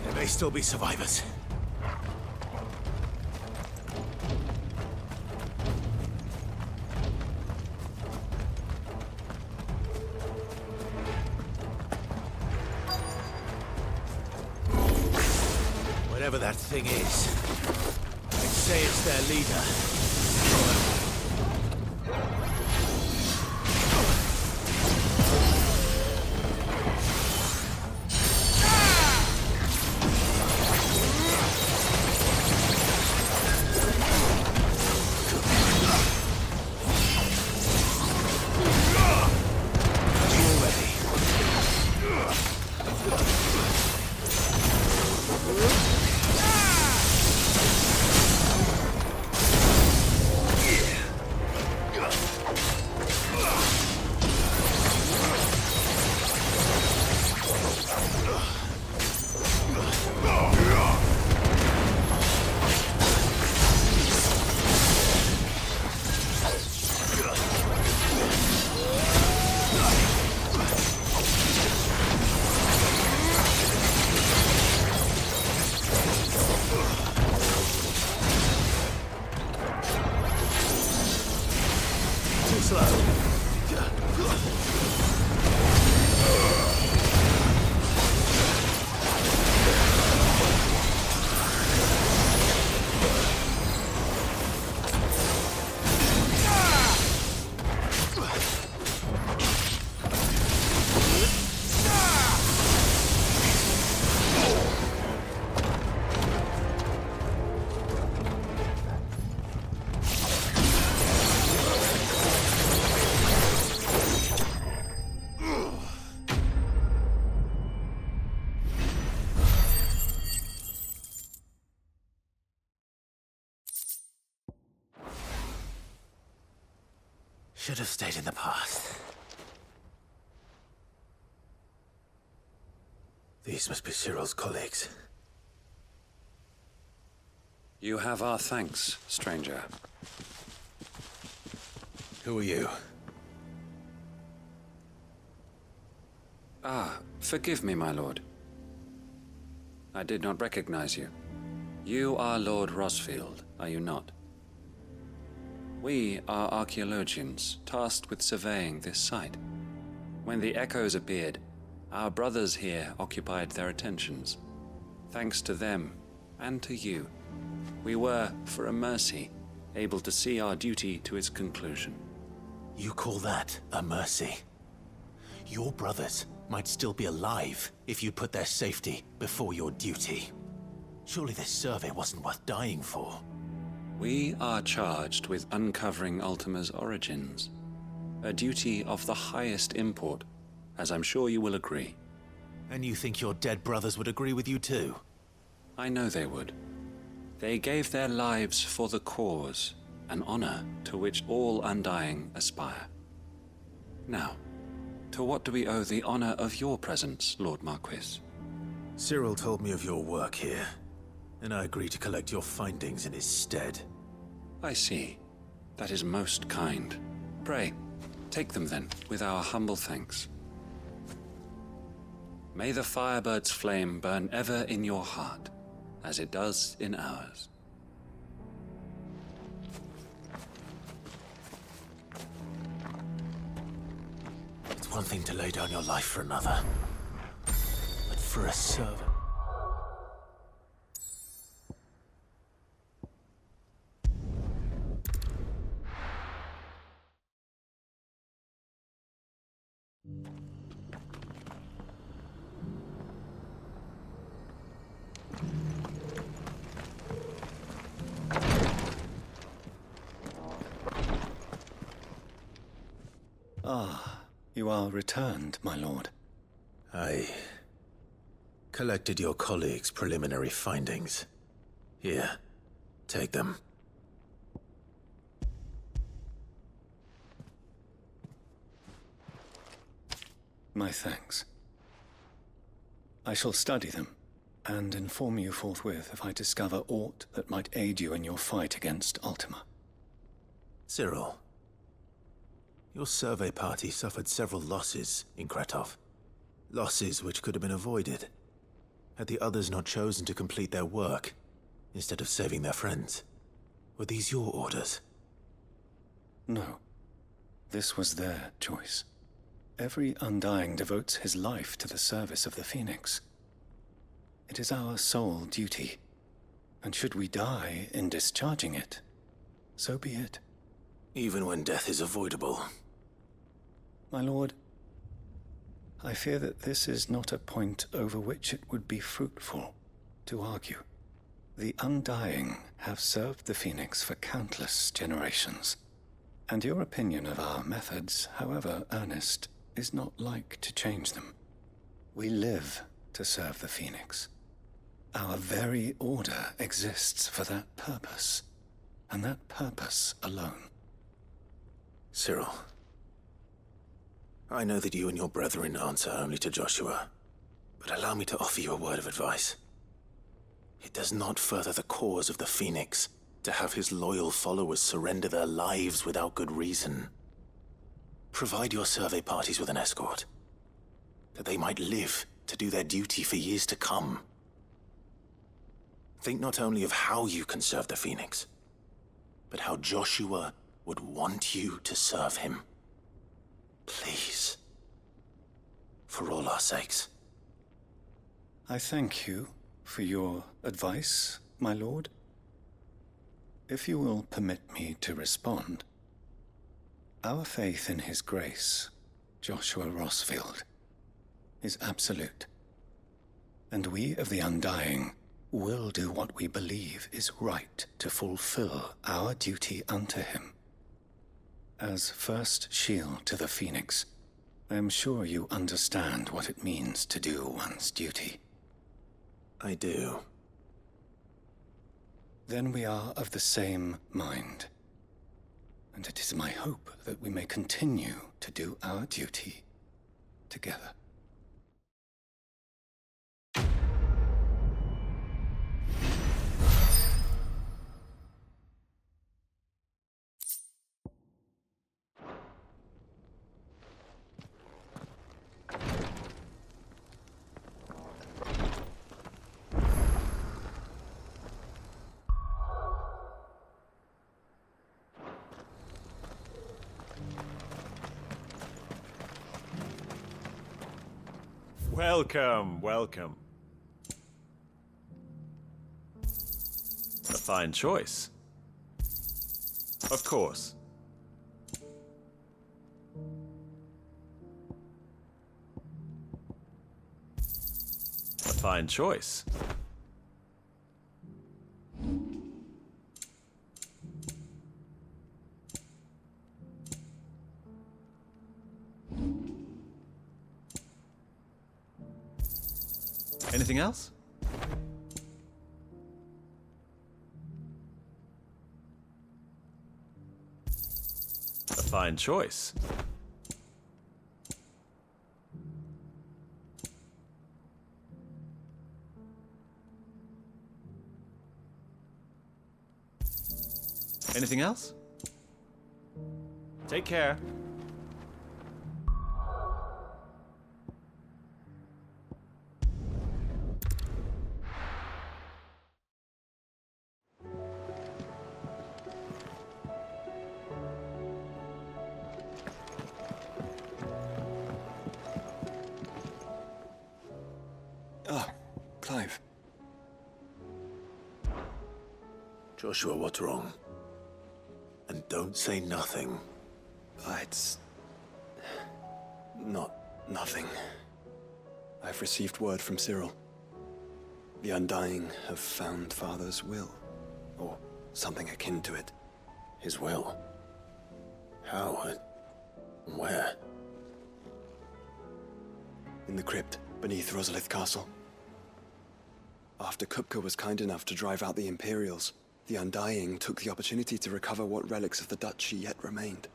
There may still be survivors. Whatever that thing is, I'd say it's their leader. Should have stayed in the past. These must be Cyril's colleagues. You have our thanks, stranger. Who are you? Ah, forgive me, my lord. I did not recognize you. You are Lord Rosfield, are you not? We are archaeologians, tasked with surveying this site. When the echoes appeared, our brothers here occupied their attentions. Thanks to them, and to you, we were, for a mercy, able to see our duty to its conclusion. You call that a mercy? Your brothers might still be alive if you put their safety before your duty. Surely this survey wasn't worth dying for. We are charged with uncovering Ultima's origins. A duty of the highest import, as I'm sure you will agree. And you think your dead brothers would agree with you too? I know they would. They gave their lives for the cause, an honor to which all undying aspire. Now, to what do we owe the honor of your presence, Lord Marquis? Cyril told me of your work here, and I agree to collect your findings in his stead. I see. That is most kind. Pray, take them then, with our humble thanks. May the Firebird's flame burn ever in your heart, as it does in ours. It's one thing to lay down your life for another, but for a servant... Ah, you are returned, my lord. I collected your colleagues' preliminary findings. Here, take them. My thanks. I shall study them and inform you forthwith if I discover aught that might aid you in your fight against Ultima. Cyril, your survey party suffered several losses in Kretov. Losses which could have been avoided, had the others not chosen to complete their work, instead of saving their friends. Were these your orders? No. This was their choice. Every Undying devotes his life to the service of the Phoenix. It is our sole duty, and should we die in discharging it, so be it. Even when death is avoidable. My lord, I fear that this is not a point over which it would be fruitful to argue. The Undying have served the Phoenix for countless generations, and your opinion of our methods, however earnest, is not like to change them. We live to serve the Phoenix. Our very order exists for that purpose, and that purpose alone. Cyril, I know that you and your brethren answer only to Joshua, but allow me to offer you a word of advice. It does not further the cause of the Phoenix to have his loyal followers surrender their lives without good reason. Provide your survey parties with an escort, that they might live to do their duty for years to come. Think not only of how you can serve the Phoenix, but how Joshua would want you to serve him. Please. For all our sakes. I thank you for your advice, my lord. If you will permit me to respond, our faith in his grace, Joshua Rossfield, is absolute. And we of the Undying will do what we believe is right to fulfill our duty unto him. As first shield to the Phoenix, I am sure you understand what it means to do one's duty. I do. Then we are of the same mind. And it is my hope that we may continue to do our duty together. Welcome, welcome. A fine choice. Of course. A fine choice. Anything else? A fine choice. Anything else? Take care. Clive. Joshua, what's wrong? And don't say nothing. It's... not nothing. I've received word from Cyril. The Undying have found Father's will, or something akin to it. His will? How and where? In the crypt beneath Rosalith Castle. After Kupka was kind enough to drive out the Imperials, the Undying took the opportunity to recover what relics of the Duchy yet remained.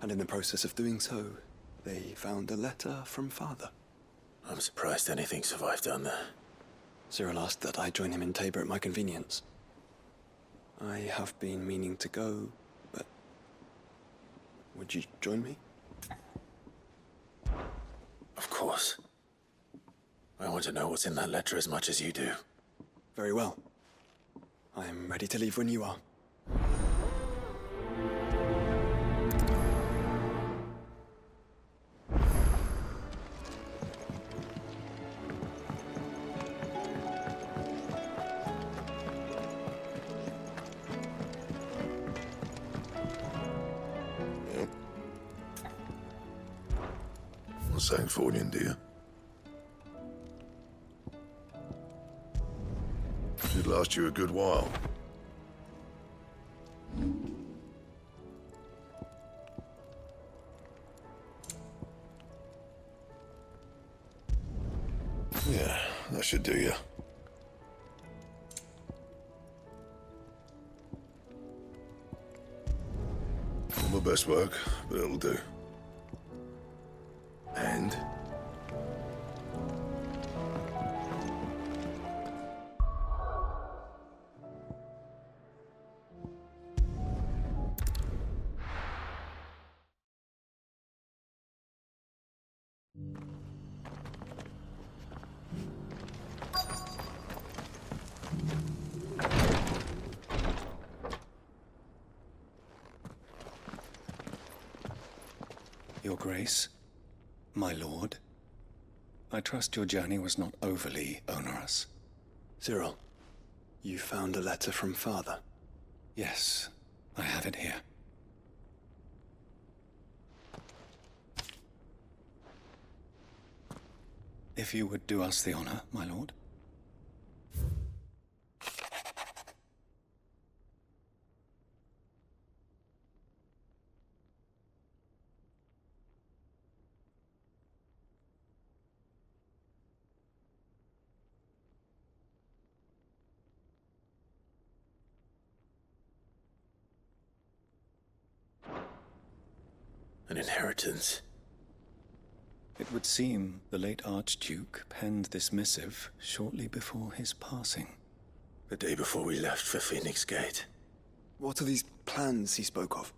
And in the process of doing so, they found a letter from Father. I'm surprised anything survived down there. Cyril asked that I join him in Tabor at my convenience. I have been meaning to go, but... would you join me? Of course. I want to know what's in that letter as much as you do. Very well. I am ready to leave when you are. Sancfordian, dear. Should last you a good while. Yeah, that should do you. Not my best work, but it'll do. And? Your Grace, my lord, I trust your journey was not overly onerous. Cyril, you found a letter from Father? Yes, I have it here. If you would do us the honor, my lord. An inheritance. It would seem the late Archduke penned this missive shortly before his passing. The day before we left for Phoenix Gate. What are these plans he spoke of?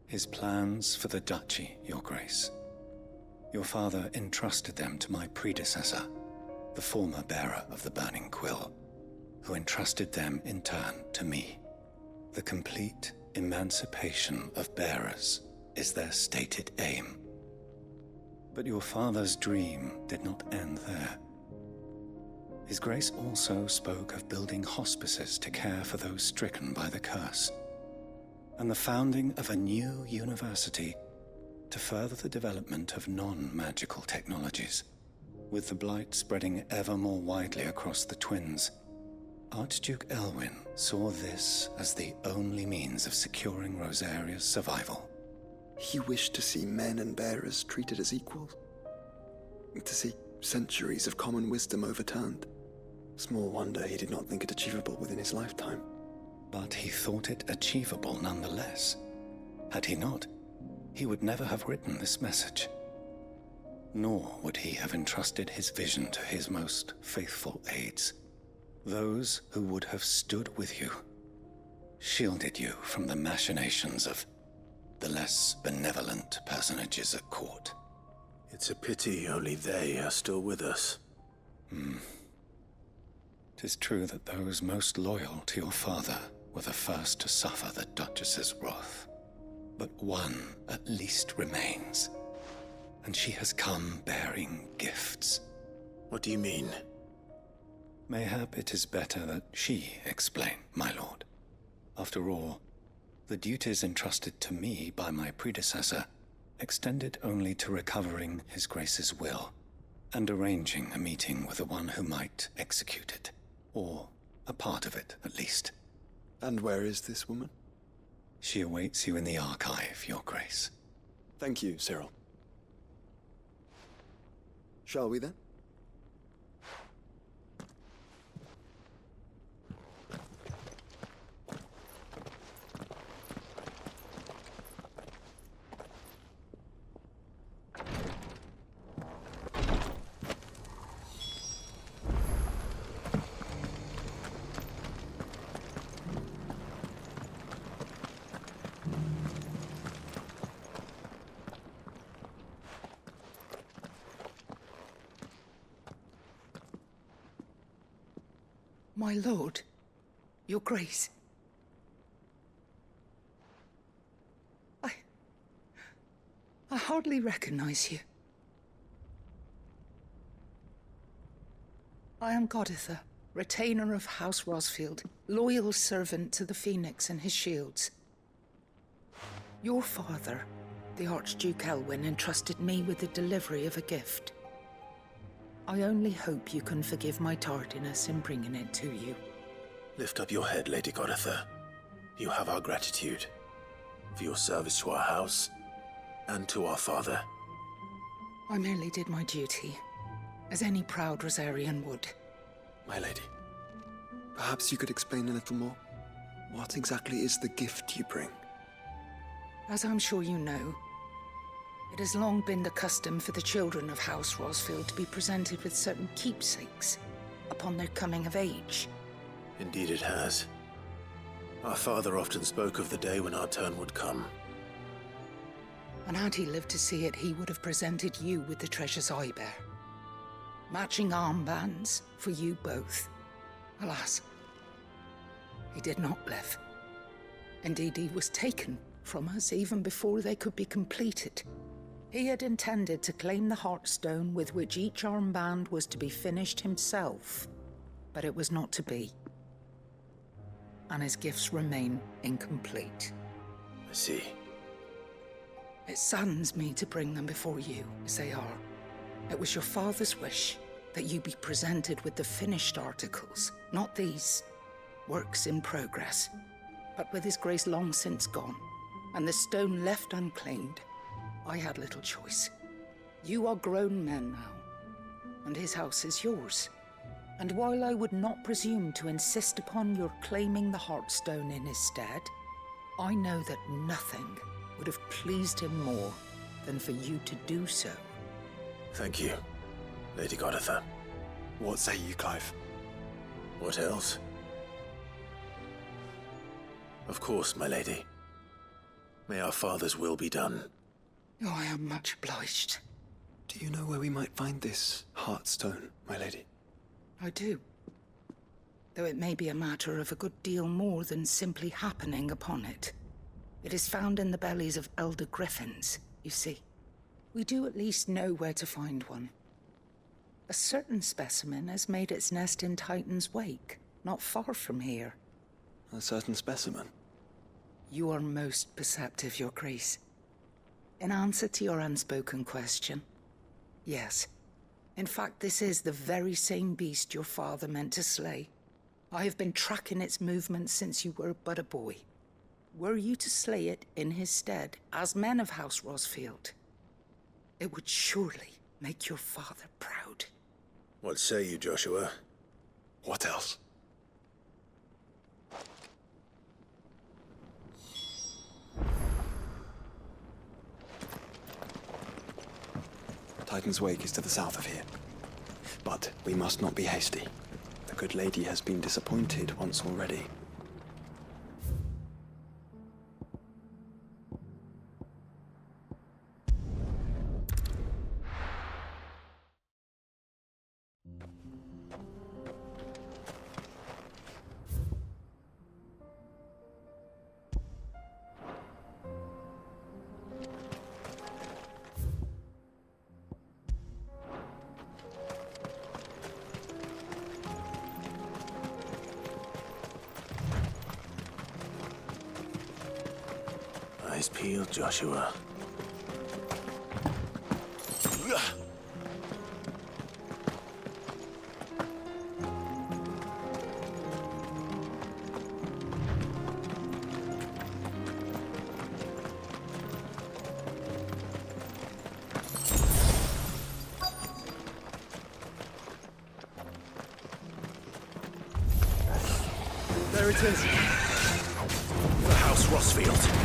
His plans for the duchy, Your Grace. Your father entrusted them to my predecessor, the former bearer of the Burning Quill, who entrusted them in turn to me. The complete emancipation of bearers is their stated aim. But your father's dream did not end there. His Grace also spoke of building hospices to care for those stricken by the curse, and the founding of a new university to further the development of non-magical technologies. With the blight spreading ever more widely across the twins, Archduke Elwyn saw this as the only means of securing Rosaria's survival. He wished to see men and bearers treated as equals. To see centuries of common wisdom overturned. Small wonder he did not think it achievable within his lifetime. But he thought it achievable nonetheless. Had he not, he would never have written this message. Nor would he have entrusted his vision to his most faithful aides. Those who would have stood with you, shielded you from the machinations of the less benevolent personages at court. It's a pity only they are still with us. 'Tis true that those most loyal to your father were the first to suffer the Duchess's wrath. But one at least remains, and she has come bearing gifts. What do you mean? Mayhap it is better that she explain, my lord. After all, the duties entrusted to me by my predecessor extended only to recovering His Grace's will and arranging a meeting with the one who might execute it, or a part of it at least. And where is this woman? She awaits you in the archive, Your Grace. Thank you, Cyril. Shall we then? My lord, your grace. I hardly recognize you. I am Goditha, retainer of House Rosfield, loyal servant to the Phoenix and his shields. Your father, the Archduke Elwyn, entrusted me with the delivery of a gift. I only hope you can forgive my tardiness in bringing it to you. Lift up your head, Lady Goditha. You have our gratitude for your service to our house and to our father. I merely did my duty, as any proud Rosarian would. My lady, perhaps you could explain a little more? What exactly is the gift you bring? As I'm sure you know, it has long been the custom for the children of House Rosfield to be presented with certain keepsakes upon their coming of age. Indeed it has. Our father often spoke of the day when our turn would come. And had he lived to see it, he would have presented you with the treasures I bear. Matching armbands for you both. Alas, he did not live. Indeed, he was taken from us even before they could be completed. He had intended to claim the Heartstone with which each armband was to be finished himself, but it was not to be. And his gifts remain incomplete. I see. It saddens me to bring them before you, as they are. It was your father's wish that you be presented with the finished articles, not these works in progress. But with his grace long since gone, and the stone left unclaimed, I had little choice. You are grown men now, and his house is yours. And while I would not presume to insist upon your claiming the Heartstone in his stead, I know that nothing would have pleased him more than for you to do so. Thank you, Lady Goditha. What say you, Clive? What else? Of course, my lady. May our father's will be done. Oh, I am much obliged. Do you know where we might find this Heartstone, my lady? I do. Though it may be a matter of a good deal more than simply happening upon it. It is found in the bellies of elder griffins, you see. We do at least know where to find one. A certain specimen has made its nest in Titan's Wake, not far from here. A certain specimen? You are most perceptive, Your Grace. In answer to your unspoken question, yes. In fact, this is the very same beast your father meant to slay. I have been tracking its movements since you were but a boy. Were you to slay it in his stead, as men of House Rosfield, it would surely make your father proud. What say you, Joshua? What else? Titan's Wake is to the south of here. But we must not be hasty. The good lady has been disappointed once already. Eyes peeled, Joshua. There it is. The House Rosfield.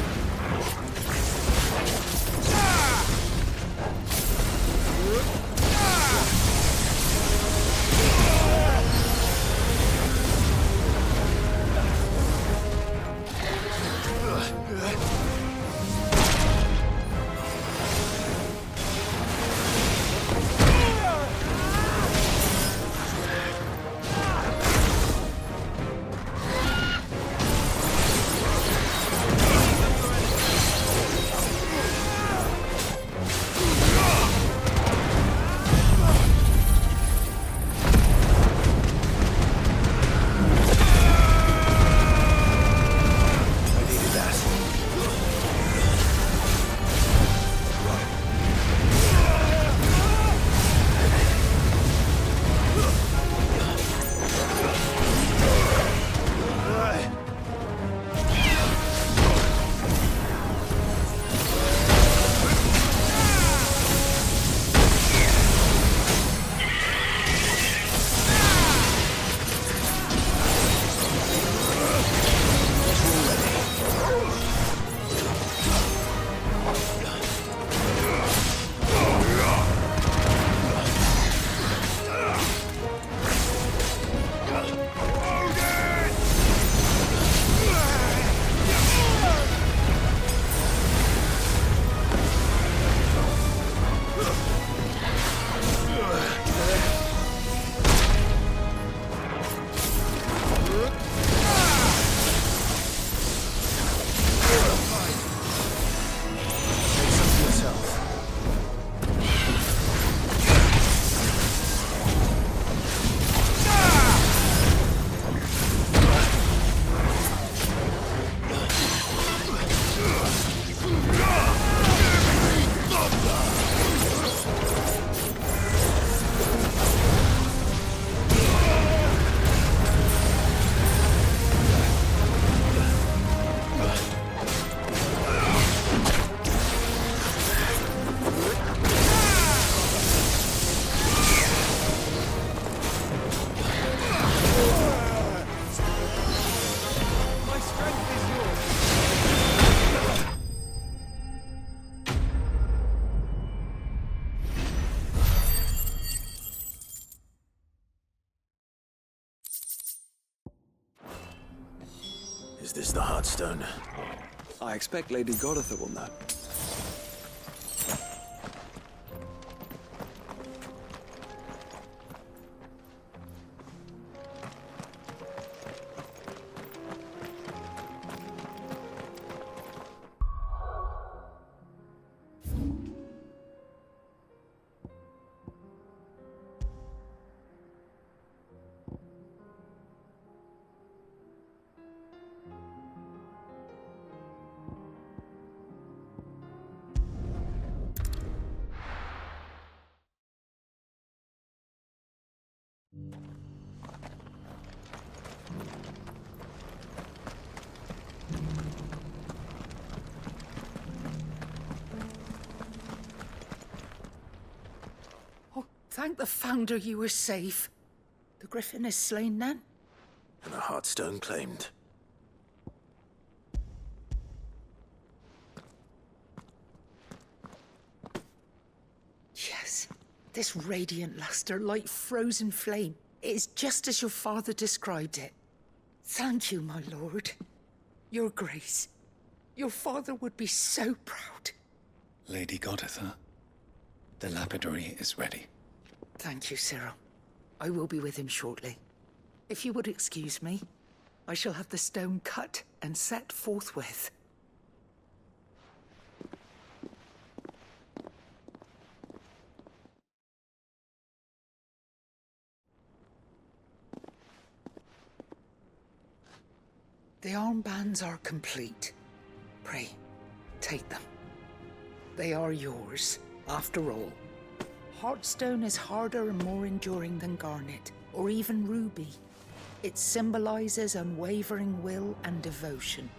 Is this the Heartstone? I expect Lady Goditha will know. Thank the Founder you were safe. The Griffin is slain then? And a Heartstone claimed. Yes. This radiant luster, like frozen flame. It is just as your father described it. Thank you, my lord. Your grace. Your father would be so proud. Lady Goditha, the lapidary is ready. Thank you, Cyril. I will be with him shortly. If you would excuse me, I shall have the stone cut and set forthwith. The armbands are complete. Pray, take them. They are yours, after all. Heartstone is harder and more enduring than garnet, or even ruby. It symbolizes unwavering will and devotion.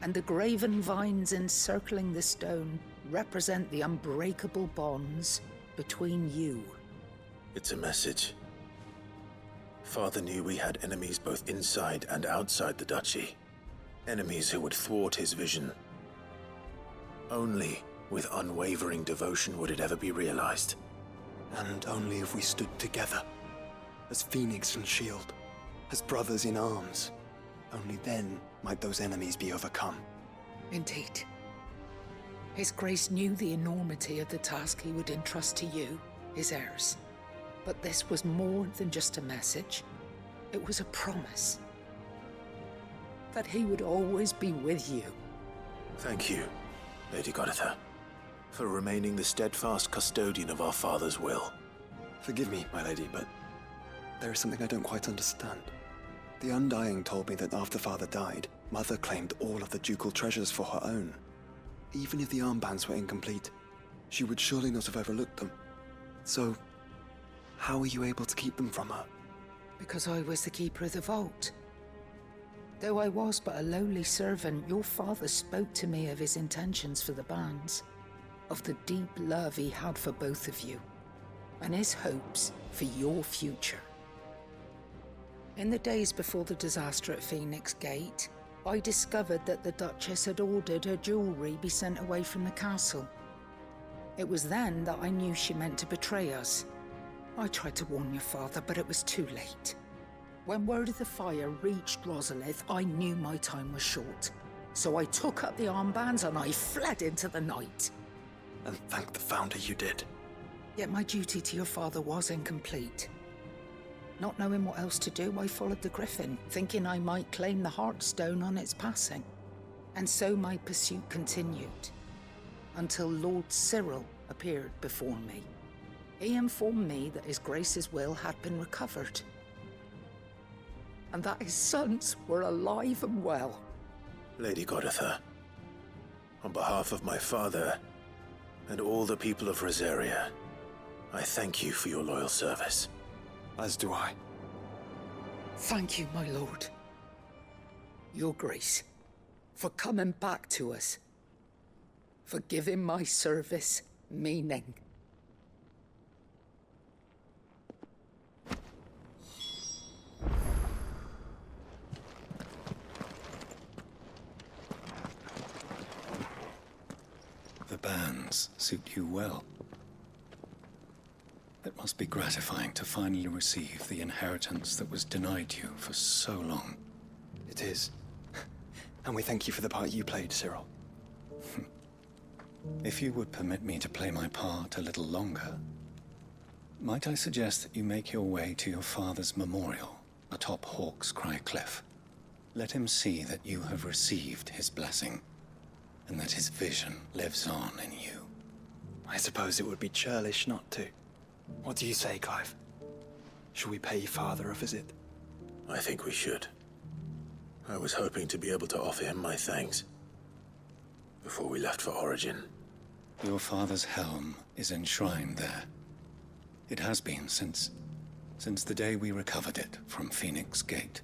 And the graven vines encircling the stone represent the unbreakable bonds between you. It's a message. Father knew we had enemies both inside and outside the duchy. Enemies who would thwart his vision. Only with unwavering devotion would it ever be realized. And only if we stood together, as Phoenix and Shield, as brothers in arms. Only then might those enemies be overcome. Indeed. His Grace knew the enormity of the task he would entrust to you, his heirs. But this was more than just a message. It was a promise. That he would always be with you. Thank you, Lady Goditha, for remaining the steadfast custodian of our father's will. Forgive me, my lady, but there is something I don't quite understand. The Undying told me that after Father died, Mother claimed all of the ducal treasures for her own. Even if the armbands were incomplete, she would surely not have overlooked them. So, how were you able to keep them from her? Because I was the keeper of the vault. Though I was but a lowly servant, your father spoke to me of his intentions for the bands, of the deep love he had for both of you, and his hopes for your future. In the days before the disaster at Phoenix Gate, I discovered that the Duchess had ordered her jewelry be sent away from the castle. It was then that I knew she meant to betray us. I tried to warn your father, but it was too late. When word of the fire reached Rosalith, I knew my time was short. So I took up the armbands and I fled into the night. And thank the Founder you did. Yet my duty to your father was incomplete. Not knowing what else to do, I followed the Griffin, thinking I might claim the Heartstone on its passing. And so my pursuit continued, until Lord Cyril appeared before me. He informed me that His Grace's will had been recovered, and that his sons were alive and well. Lady Goditha, on behalf of my father and all the people of Rosaria, I thank you for your loyal service. As do I. Thank you, my lord. Your Grace, for coming back to us, for giving my service meaning. The bands suit you well. It must be gratifying to finally receive the inheritance that was denied you for so long. It is. And we thank you for the part you played, Cyril. If you would permit me to play my part a little longer, might I suggest that you make your way to your father's memorial atop Hawk's Cry Cliff? Let him see that you have received his blessing, and that his vision lives on in you. I suppose it would be churlish not to. What do you say, Clive? Shall we pay Father a visit? I think we should. I was hoping to be able to offer him my thanks before we left for Origin. Your father's helm is enshrined there. It has been since the day we recovered it from Phoenix Gate.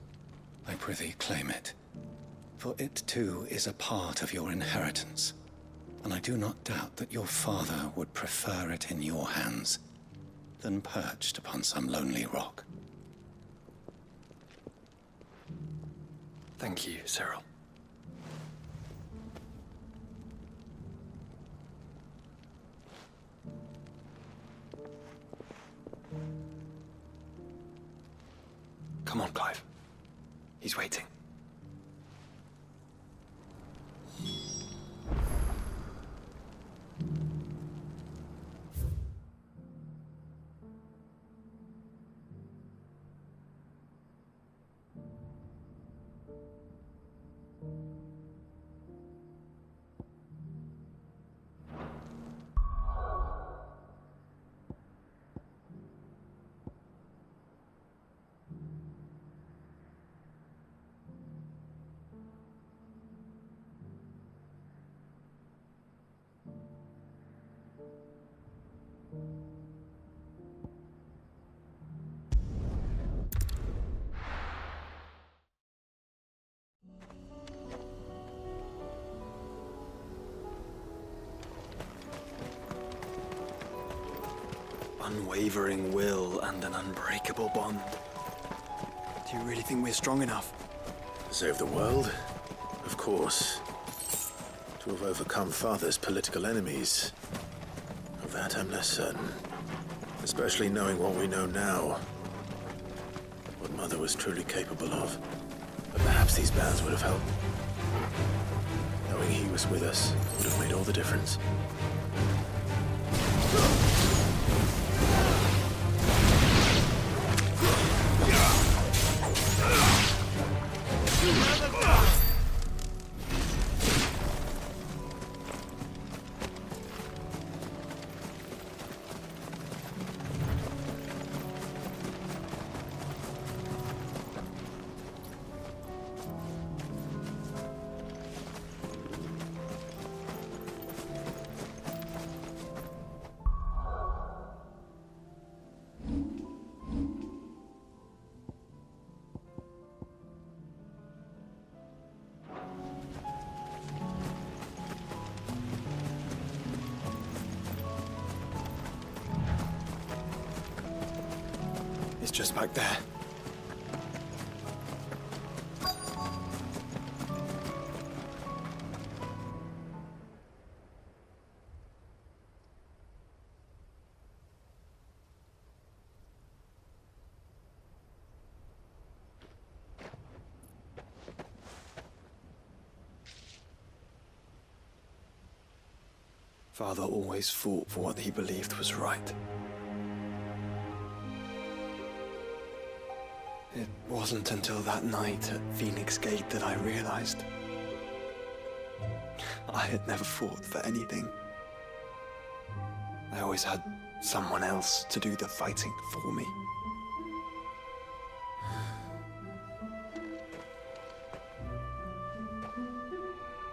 I prithee claim it, for it too is a part of your inheritance, and I do not doubt that your father would prefer it in your hands than perched upon some lonely rock. Thank you, Cyril. Come on, Clive. He's waiting. Unwavering will and an unbreakable bond. Do you really think we're strong enough? To save the world? Of course. To have overcome Father's political enemies? Of that I'm less certain. Especially knowing what we know now. What Mother was truly capable of. But perhaps these bands would have helped. Knowing he was with us would have made all the difference. It's just back there. Father always fought for what he believed was right. It wasn't until that night at Phoenix Gate that I realized I had never fought for anything. I always had someone else to do the fighting for me.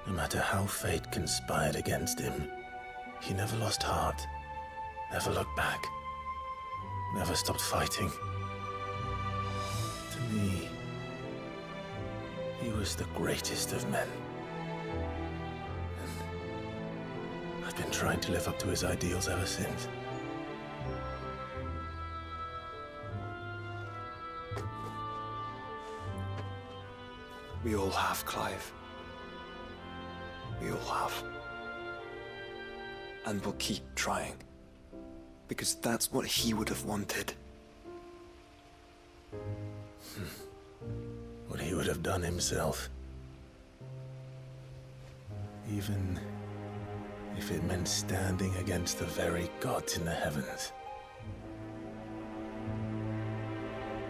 No matter how fate conspired against him, he never lost heart, never looked back, never stopped fighting. To me, he was the greatest of men. And I've been trying to live up to his ideals ever since. We all have, Clive. We all have. And we'll keep trying. Because that's what he would have wanted. What he would have done himself. Even if it meant standing against the very gods in the heavens.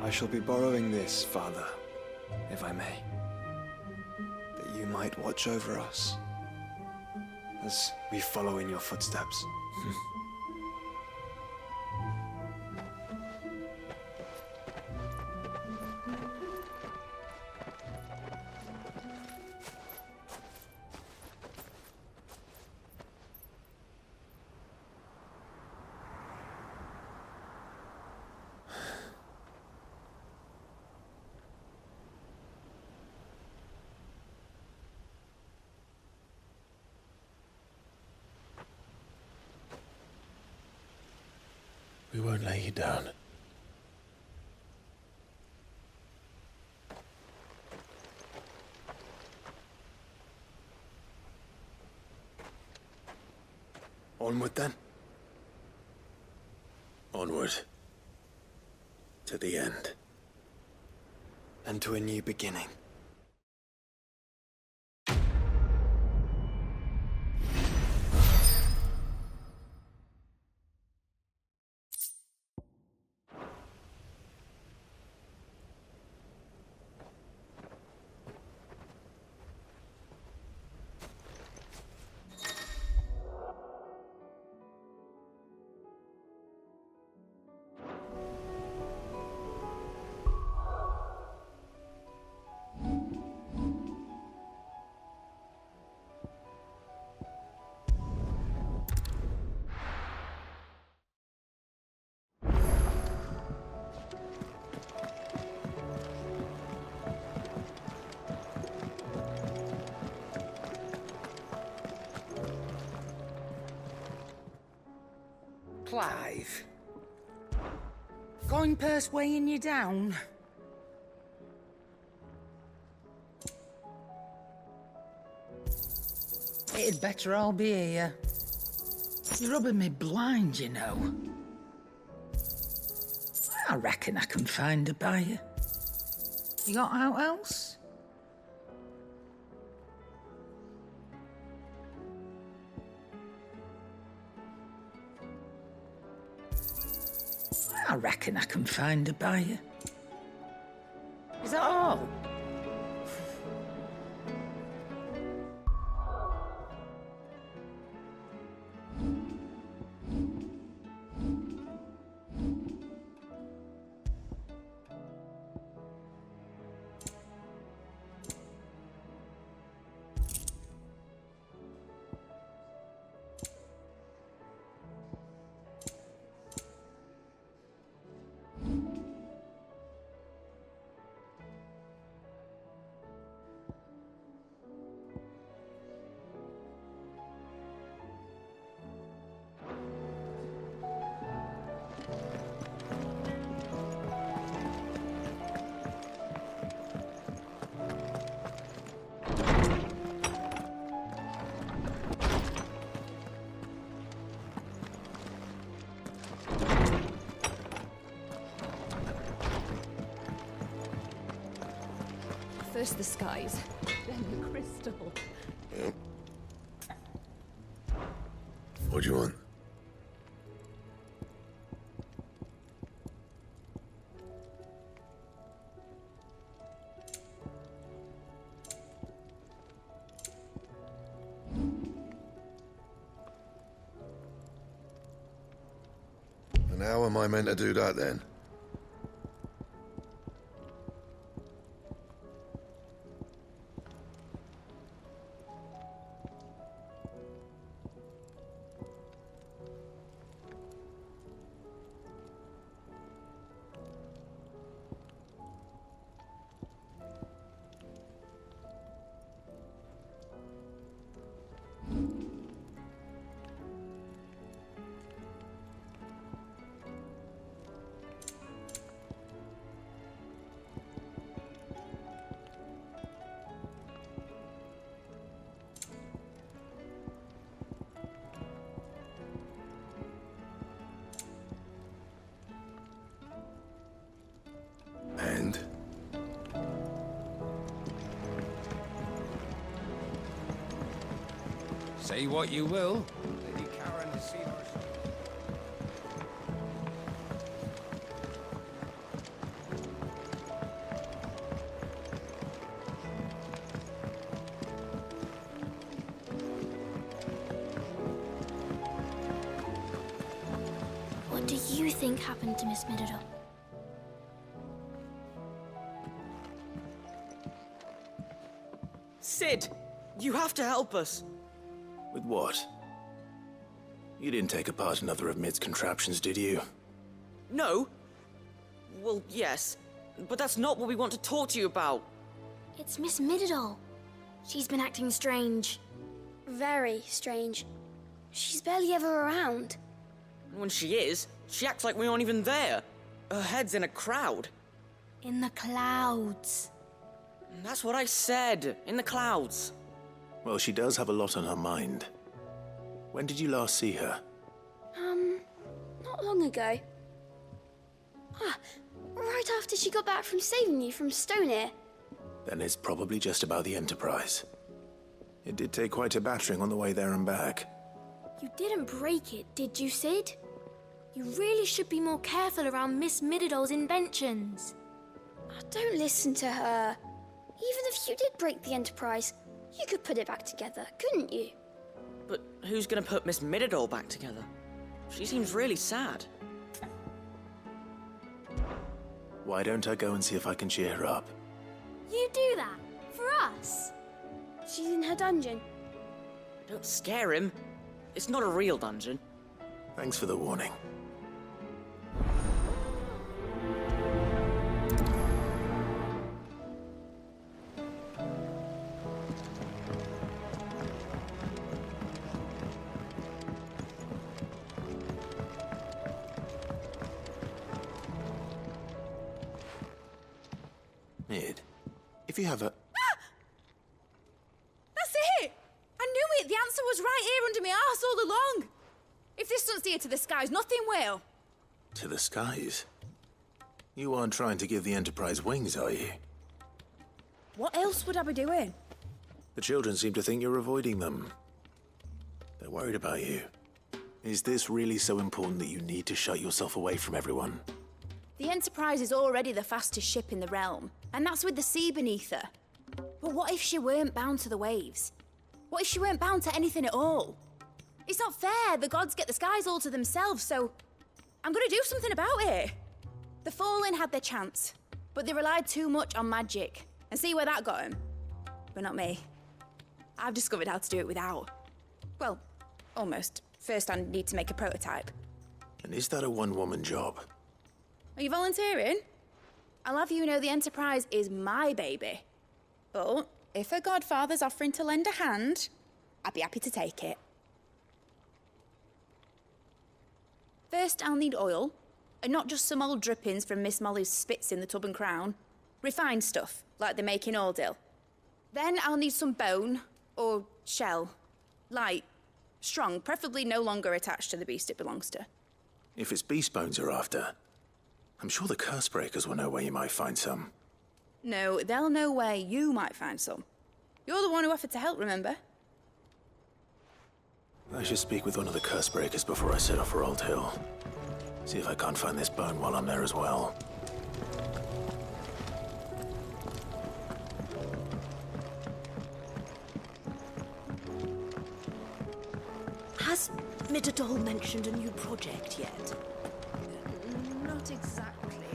I shall be borrowing this, Father, if I may. That you might watch over us as we follow in your footsteps. We won't lay you down. Onward then. Onward. To the end. And to a new beginning. Clive. Going purse weighing you down? It'd better all be here. You're rubbing me blind, you know. I reckon I can find a buyer. You got out else? I reckon I can find a buyer. Is that all? First the skies, then the crystal. Yep. What do you want? And how am I meant to do that then? Say what you will, Lady Karen has seen her. What do you think happened to Miss Middledon? Sid, you have to help us. With what? You didn't take apart another of Mid's contraptions, did you? No. Well, yes. But that's not what we want to talk to you about. It's Miss Middledon. She's been acting strange. Very strange. She's barely ever around. When she is, she acts like we aren't even there. Her head's in a crowd. In the clouds. That's what I said. In the clouds. Well, she does have a lot on her mind. When did you last see her? Not long ago. Right after she got back from saving you from Stonehenge. Then it's probably just about the Enterprise. It did take quite a battering on the way there and back. You didn't break it, did you, Sid? You really should be more careful around Miss Middledon's inventions. Don't listen to her. Even if you did break the Enterprise, you could put it back together, couldn't you? But who's gonna put Miss Middledon back together? She seems really sad. Why don't I go and see if I can cheer her up? You do that? For us? She's in her dungeon. Don't scare him. It's not a real dungeon. Thanks for the warning. Mid, if you have a... That's it! I knew it! The answer was right here under my arse all along! If this doesn't steer to the skies, nothing will. To the skies? You aren't trying to give the Enterprise wings, are you? What else would I be doing? The children seem to think you're avoiding them. They're worried about you. Is this really so important that you need to shut yourself away from everyone? The Enterprise is already the fastest ship in the realm, and that's with the sea beneath her. But what if she weren't bound to the waves? What if she weren't bound to anything at all? It's not fair. The gods get the skies all to themselves, so I'm gonna do something about it. The Fallen had their chance, but they relied too much on magic. And see where that got them? But not me. I've discovered how to do it without. Well, almost. First, I need to make a prototype. And is that a one-woman job? Are you volunteering? I'll have you know the Enterprise is my baby. But if her godfather's offering to lend a hand, I'd be happy to take it. First, I'll need oil, and not just some old drippings from Miss Molly's spits in the Tub and Crown. Refined stuff, like they make in Ordil. Then I'll need some bone, or shell. Light, strong, preferably no longer attached to the beast it belongs to. If it's beast bones you're after, I'm sure the Cursebreakers will know where you might find some. No, they'll know where you might find some. You're the one who offered to help, remember? I should speak with one of the Cursebreakers before I set off for Old Hill. See if I can't find this bone while I'm there as well. Has Middledon mentioned a new project yet? Not exactly.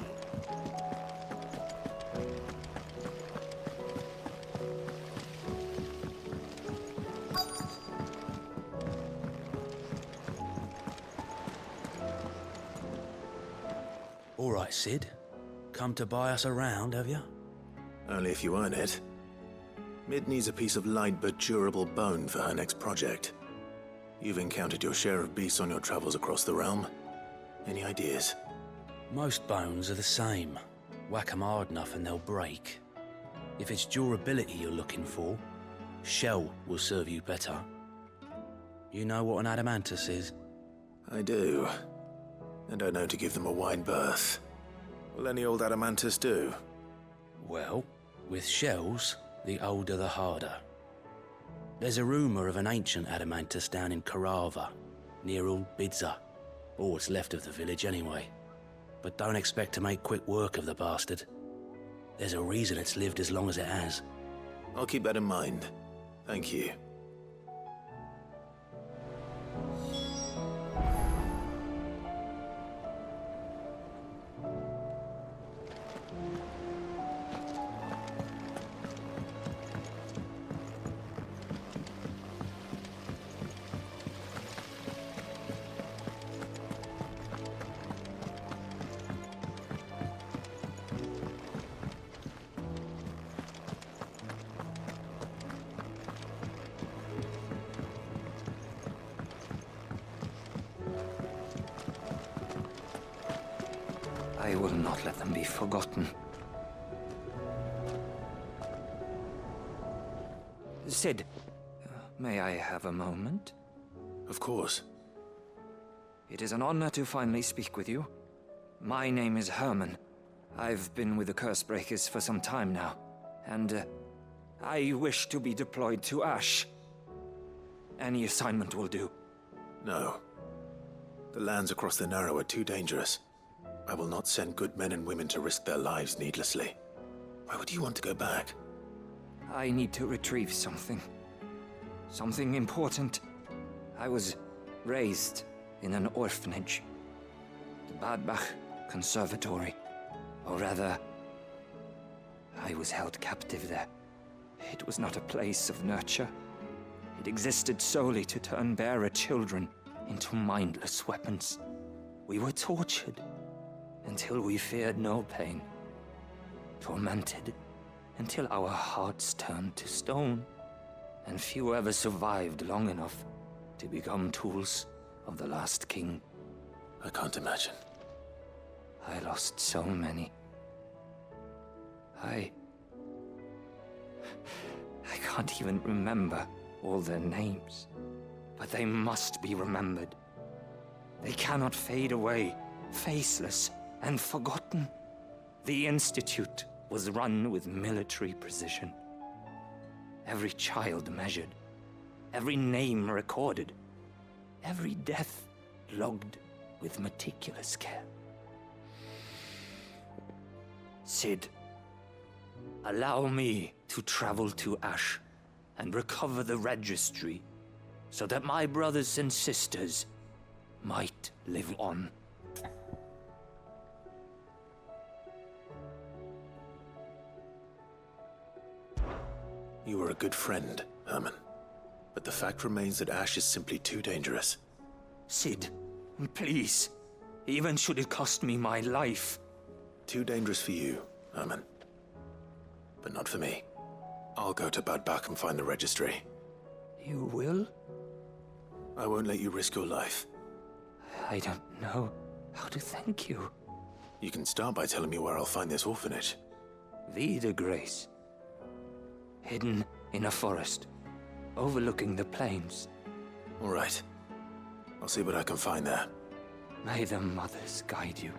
All right, Sid. Come to buy us around, have you? Only if you earn it. Mid needs a piece of light but durable bone for her next project. You've encountered your share of beasts on your travels across the realm. Any ideas? Most bones are the same. Whack 'em hard enough and they'll break. If it's durability you're looking for, shell will serve you better. You know what an adamantus is? I do. And I know to give them a wide berth. Will any old adamantus do? Well, with shells, the older the harder. There's a rumour of an ancient adamantus down in Karava, near Old Bidza. All what's left of the village anyway. But don't expect to make quick work of the bastard. There's a reason it's lived as long as it has. I'll keep that in mind. Thank you. I will not let them be forgotten. Sid, may I have a moment? Of course. It is an honor to finally speak with you. My name is Herman. I've been with the Cursebreakers for some time now, and I wish to be deployed to Ash. Any assignment will do. No. The lands across the Narrow are too dangerous. I will not send good men and women to risk their lives needlessly. Why would you want to go back? I need to retrieve something. Something important. I was raised in an orphanage. The Badbach Conservatory. Or rather, I was held captive there. It was not a place of nurture. It existed solely to turn bearer children into mindless weapons. We were tortured until we feared no pain. Tormented until our hearts turned to stone. And few ever survived long enough to become tools of the last king. I can't imagine. I lost so many. I can't even remember all their names. But they must be remembered. They cannot fade away, faceless and forgotten. The Institute was run with military precision. Every child measured, every name recorded, every death logged with meticulous care. Sid, allow me to travel to Ash and recover the registry so that my brothers and sisters might live on. You were a good friend, Herman. But the fact remains that Ash is simply too dangerous. Sid, please. Even should it cost me my life. Too dangerous for you, Herman. But not for me. I'll go to Bad Bach and find the registry. You will? I won't let you risk your life. I don't know how to thank you. You can start by telling me where I'll find this orphanage. Vida Grace. Hidden in a forest, overlooking the plains. All right. I'll see what I can find there. May the mothers guide you.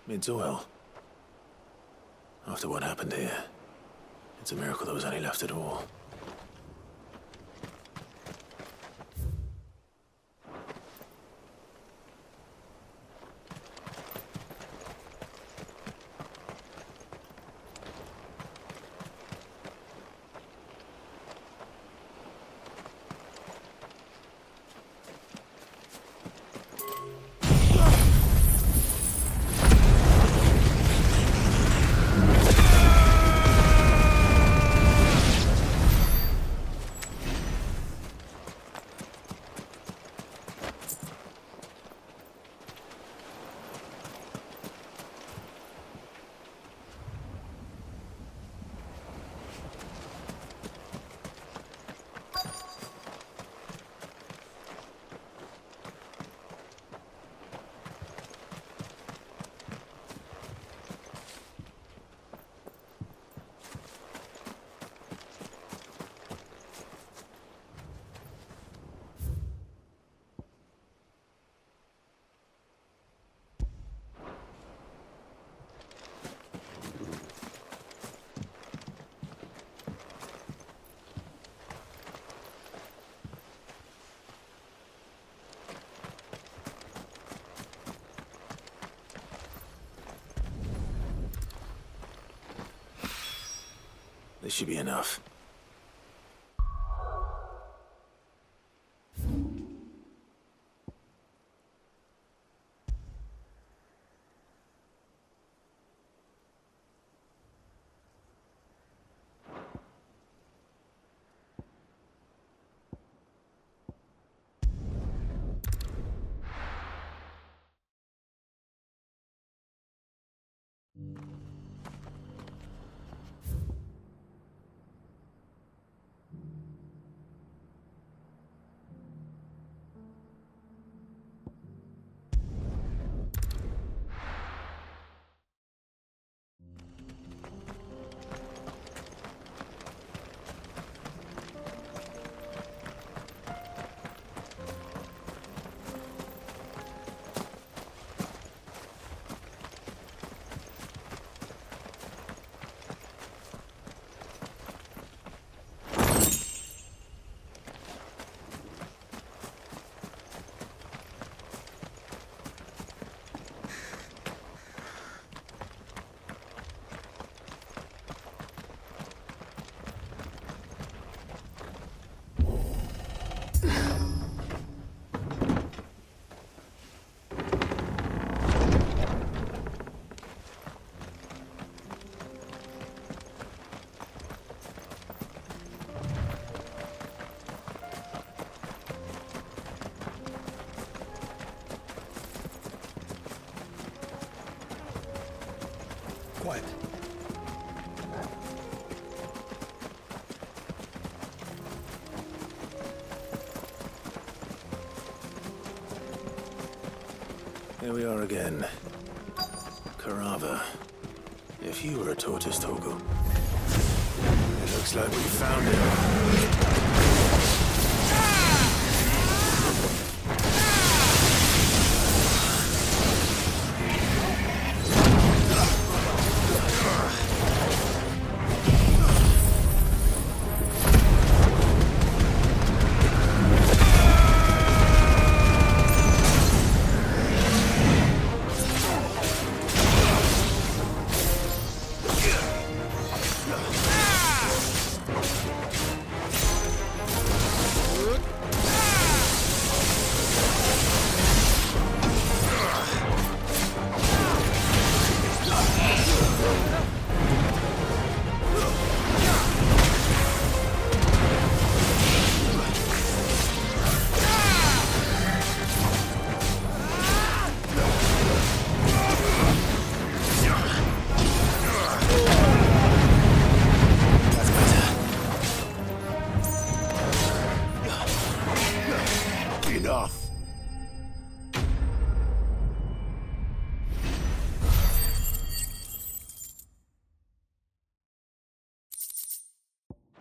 Needs oil. After what happened here, It's a miracle there was any left at all. This should be enough. Quiet. Here we are again. Carava. If you were a tortoise, Torgal. It looks like we found it.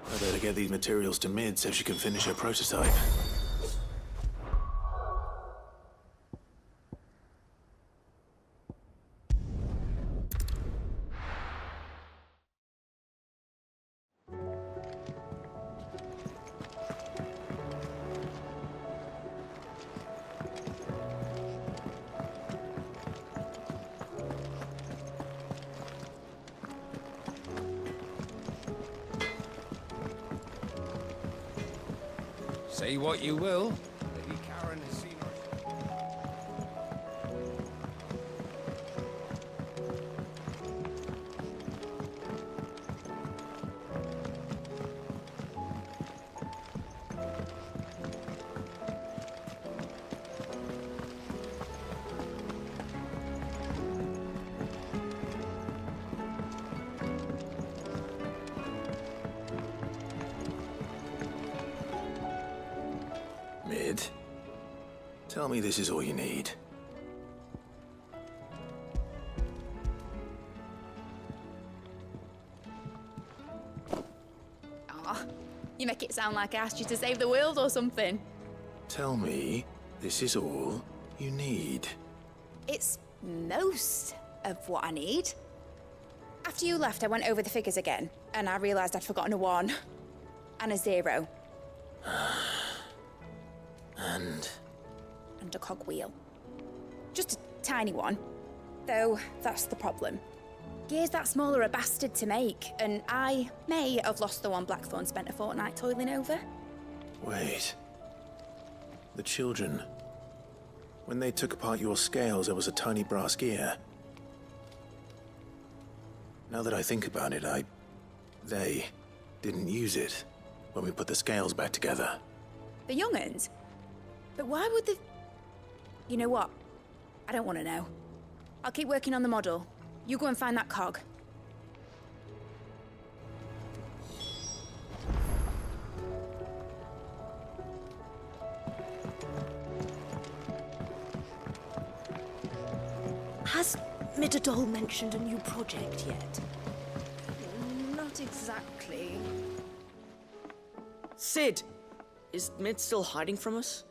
I better get these materials to Mid so she can finish her prototype. Say what you will. Lady Karen has seen her. Mid, tell me this is all you need. Aw, you make it sound like I asked you to save the world or something. Tell me this is all you need. It's most of what I need. After you left, I went over the figures again, and I realised I'd forgotten a 1 and a 0. And a cogwheel. Just a tiny one. Though, that's the problem. Gears that small are a bastard to make, and I may have lost the one Blackthorn spent a fortnight toiling over. Wait. The children. When they took apart your scales, there was a tiny brass gear. Now that I think about it, they didn't use it when we put the scales back together. The young'uns? But why would the... You know what? I don't want to know. I'll keep working on the model. You go and find that cog. Has Midadol mentioned a new project yet? Not exactly. Sid! Is Mid still hiding from us?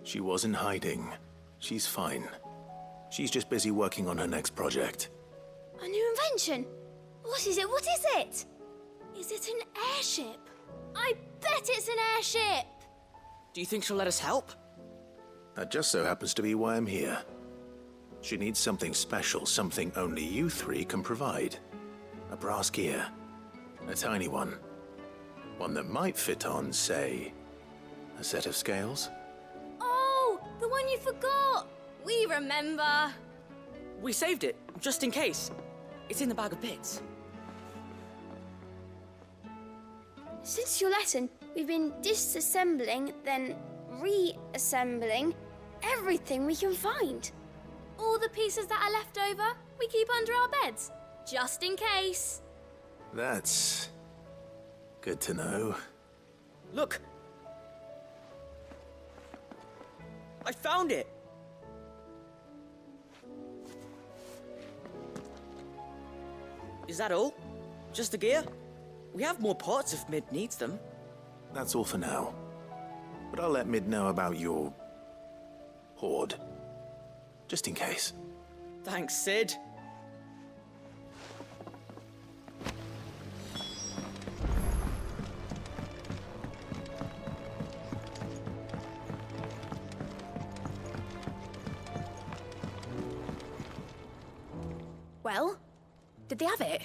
She wasn't hiding. She's fine. She's just busy working on her next project. A new invention? What is it? What is it? Is it an airship? I bet it's an airship! Do you think she'll let us help? That just so happens to be why I'm here. She needs something special, something only you three can provide. A brass gear. A tiny one. One that might fit on, say, a set of scales? Oh, the one you forgot! We remember! We saved it, just in case. It's in the bag of bits. Since your lesson, we've been disassembling, then reassembling everything we can find. All the pieces that are left over, we keep under our beds, just in case. That's good to know. Look! I found it! Is that all? Just the gear? We have more parts if Mid needs them. That's all for now. But I'll let Mid know about your hoard. Just in case. Thanks, Sid. Well, did they have it?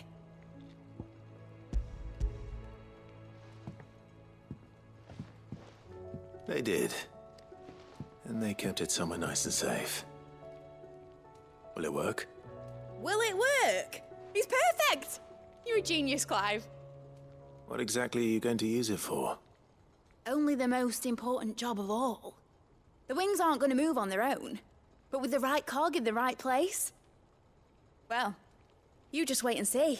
They did. And they kept it somewhere nice and safe. Will it work? Will it work? He's perfect! You're a genius, Clive. What exactly are you going to use it for? Only the most important job of all. The wings aren't going to move on their own. But with the right cog in the right place... Well, you just wait and see.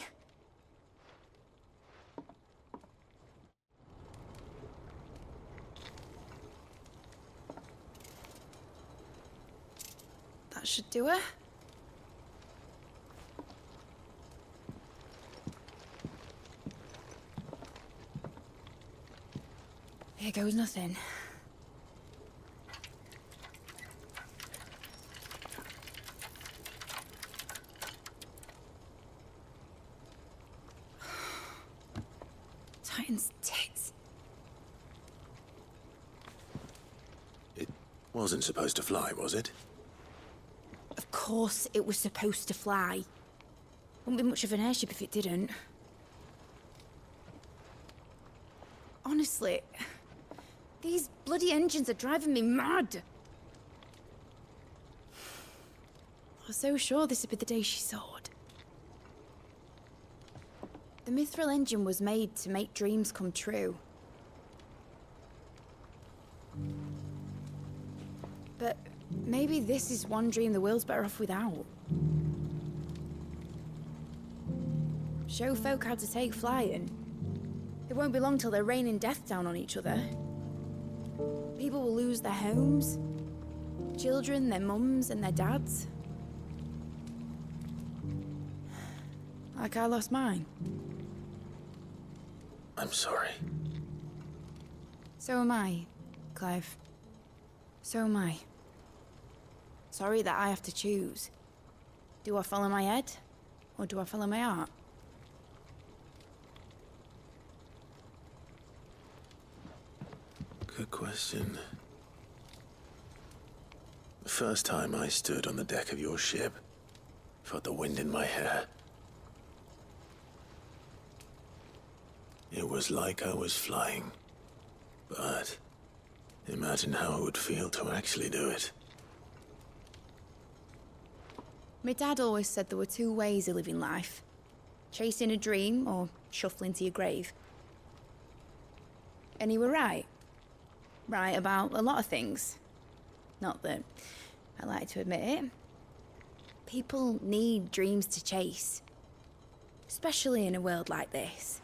That should do it. Here goes nothing. Titan's tits. It wasn't supposed to fly, was it? Of course it was supposed to fly. Wouldn't be much of an airship if it didn't. Honestly, These bloody engines are driving me mad. I was so sure this would be the day she soared. The mithril engine was made to make dreams come true. But maybe this is one dream the world's better off without. Show folk how to take flying. It won't be long till they're raining death down on each other. People will lose their homes. Children, their mums and their dads. Like I lost mine. I'm sorry. So am I, Clive. So am I. Sorry that I have to choose. Do I follow my head, or do I follow my heart? Good question. The first time I stood on the deck of your ship, felt the wind in my hair. It was like I was flying. But imagine how it would feel to actually do it. My dad always said there were two ways of living life. Chasing a dream or shuffling to your grave. And he were right. Right about a lot of things. Not that I like to admit it. People need dreams to chase. Especially in a world like this.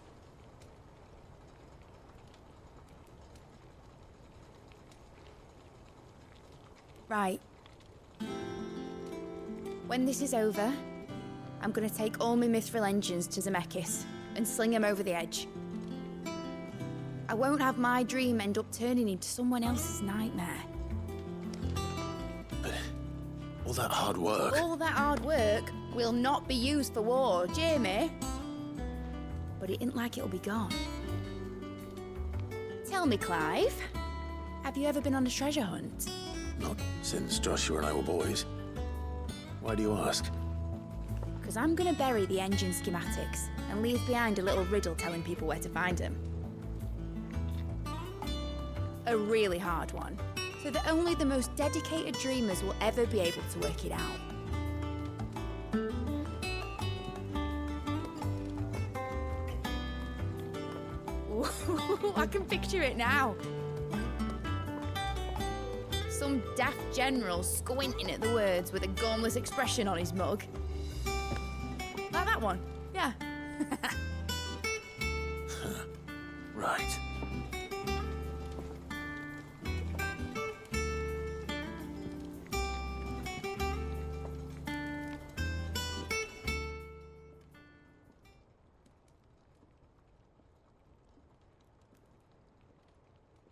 Right. When this is over, I'm gonna take all my mithril engines to Zemeckis and sling them over the edge. I won't have my dream end up turning into someone else's nightmare. But all that hard work... All that hard work will not be used for war, Jamie. But it isn't like it'll be gone. Tell me, Clive, have you ever been on a treasure hunt? Not since Joshua and I were boys. Why do you ask? Because I'm gonna bury the engine schematics and leave behind a little riddle telling people where to find them. A really hard one, so that only the most dedicated dreamers will ever be able to work it out. Ooh, I can picture it now. Some daft general squinting at the words with a gormless expression on his mug. Like that one, yeah. Right.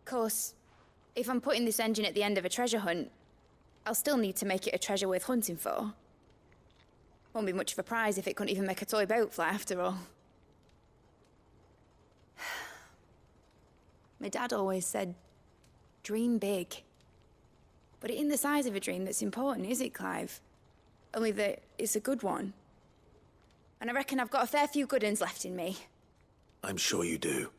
Of course, if I'm putting this engine at the end of a treasure hunt, I'll still need to make it a treasure worth hunting for. Won't be much of a prize if it couldn't even make a toy boat fly after all. My dad always said, dream big. But it ain't the size of a dream that's important, is it, Clive? Only that it's a good one. And I reckon I've got a fair few good uns left in me. I'm sure you do.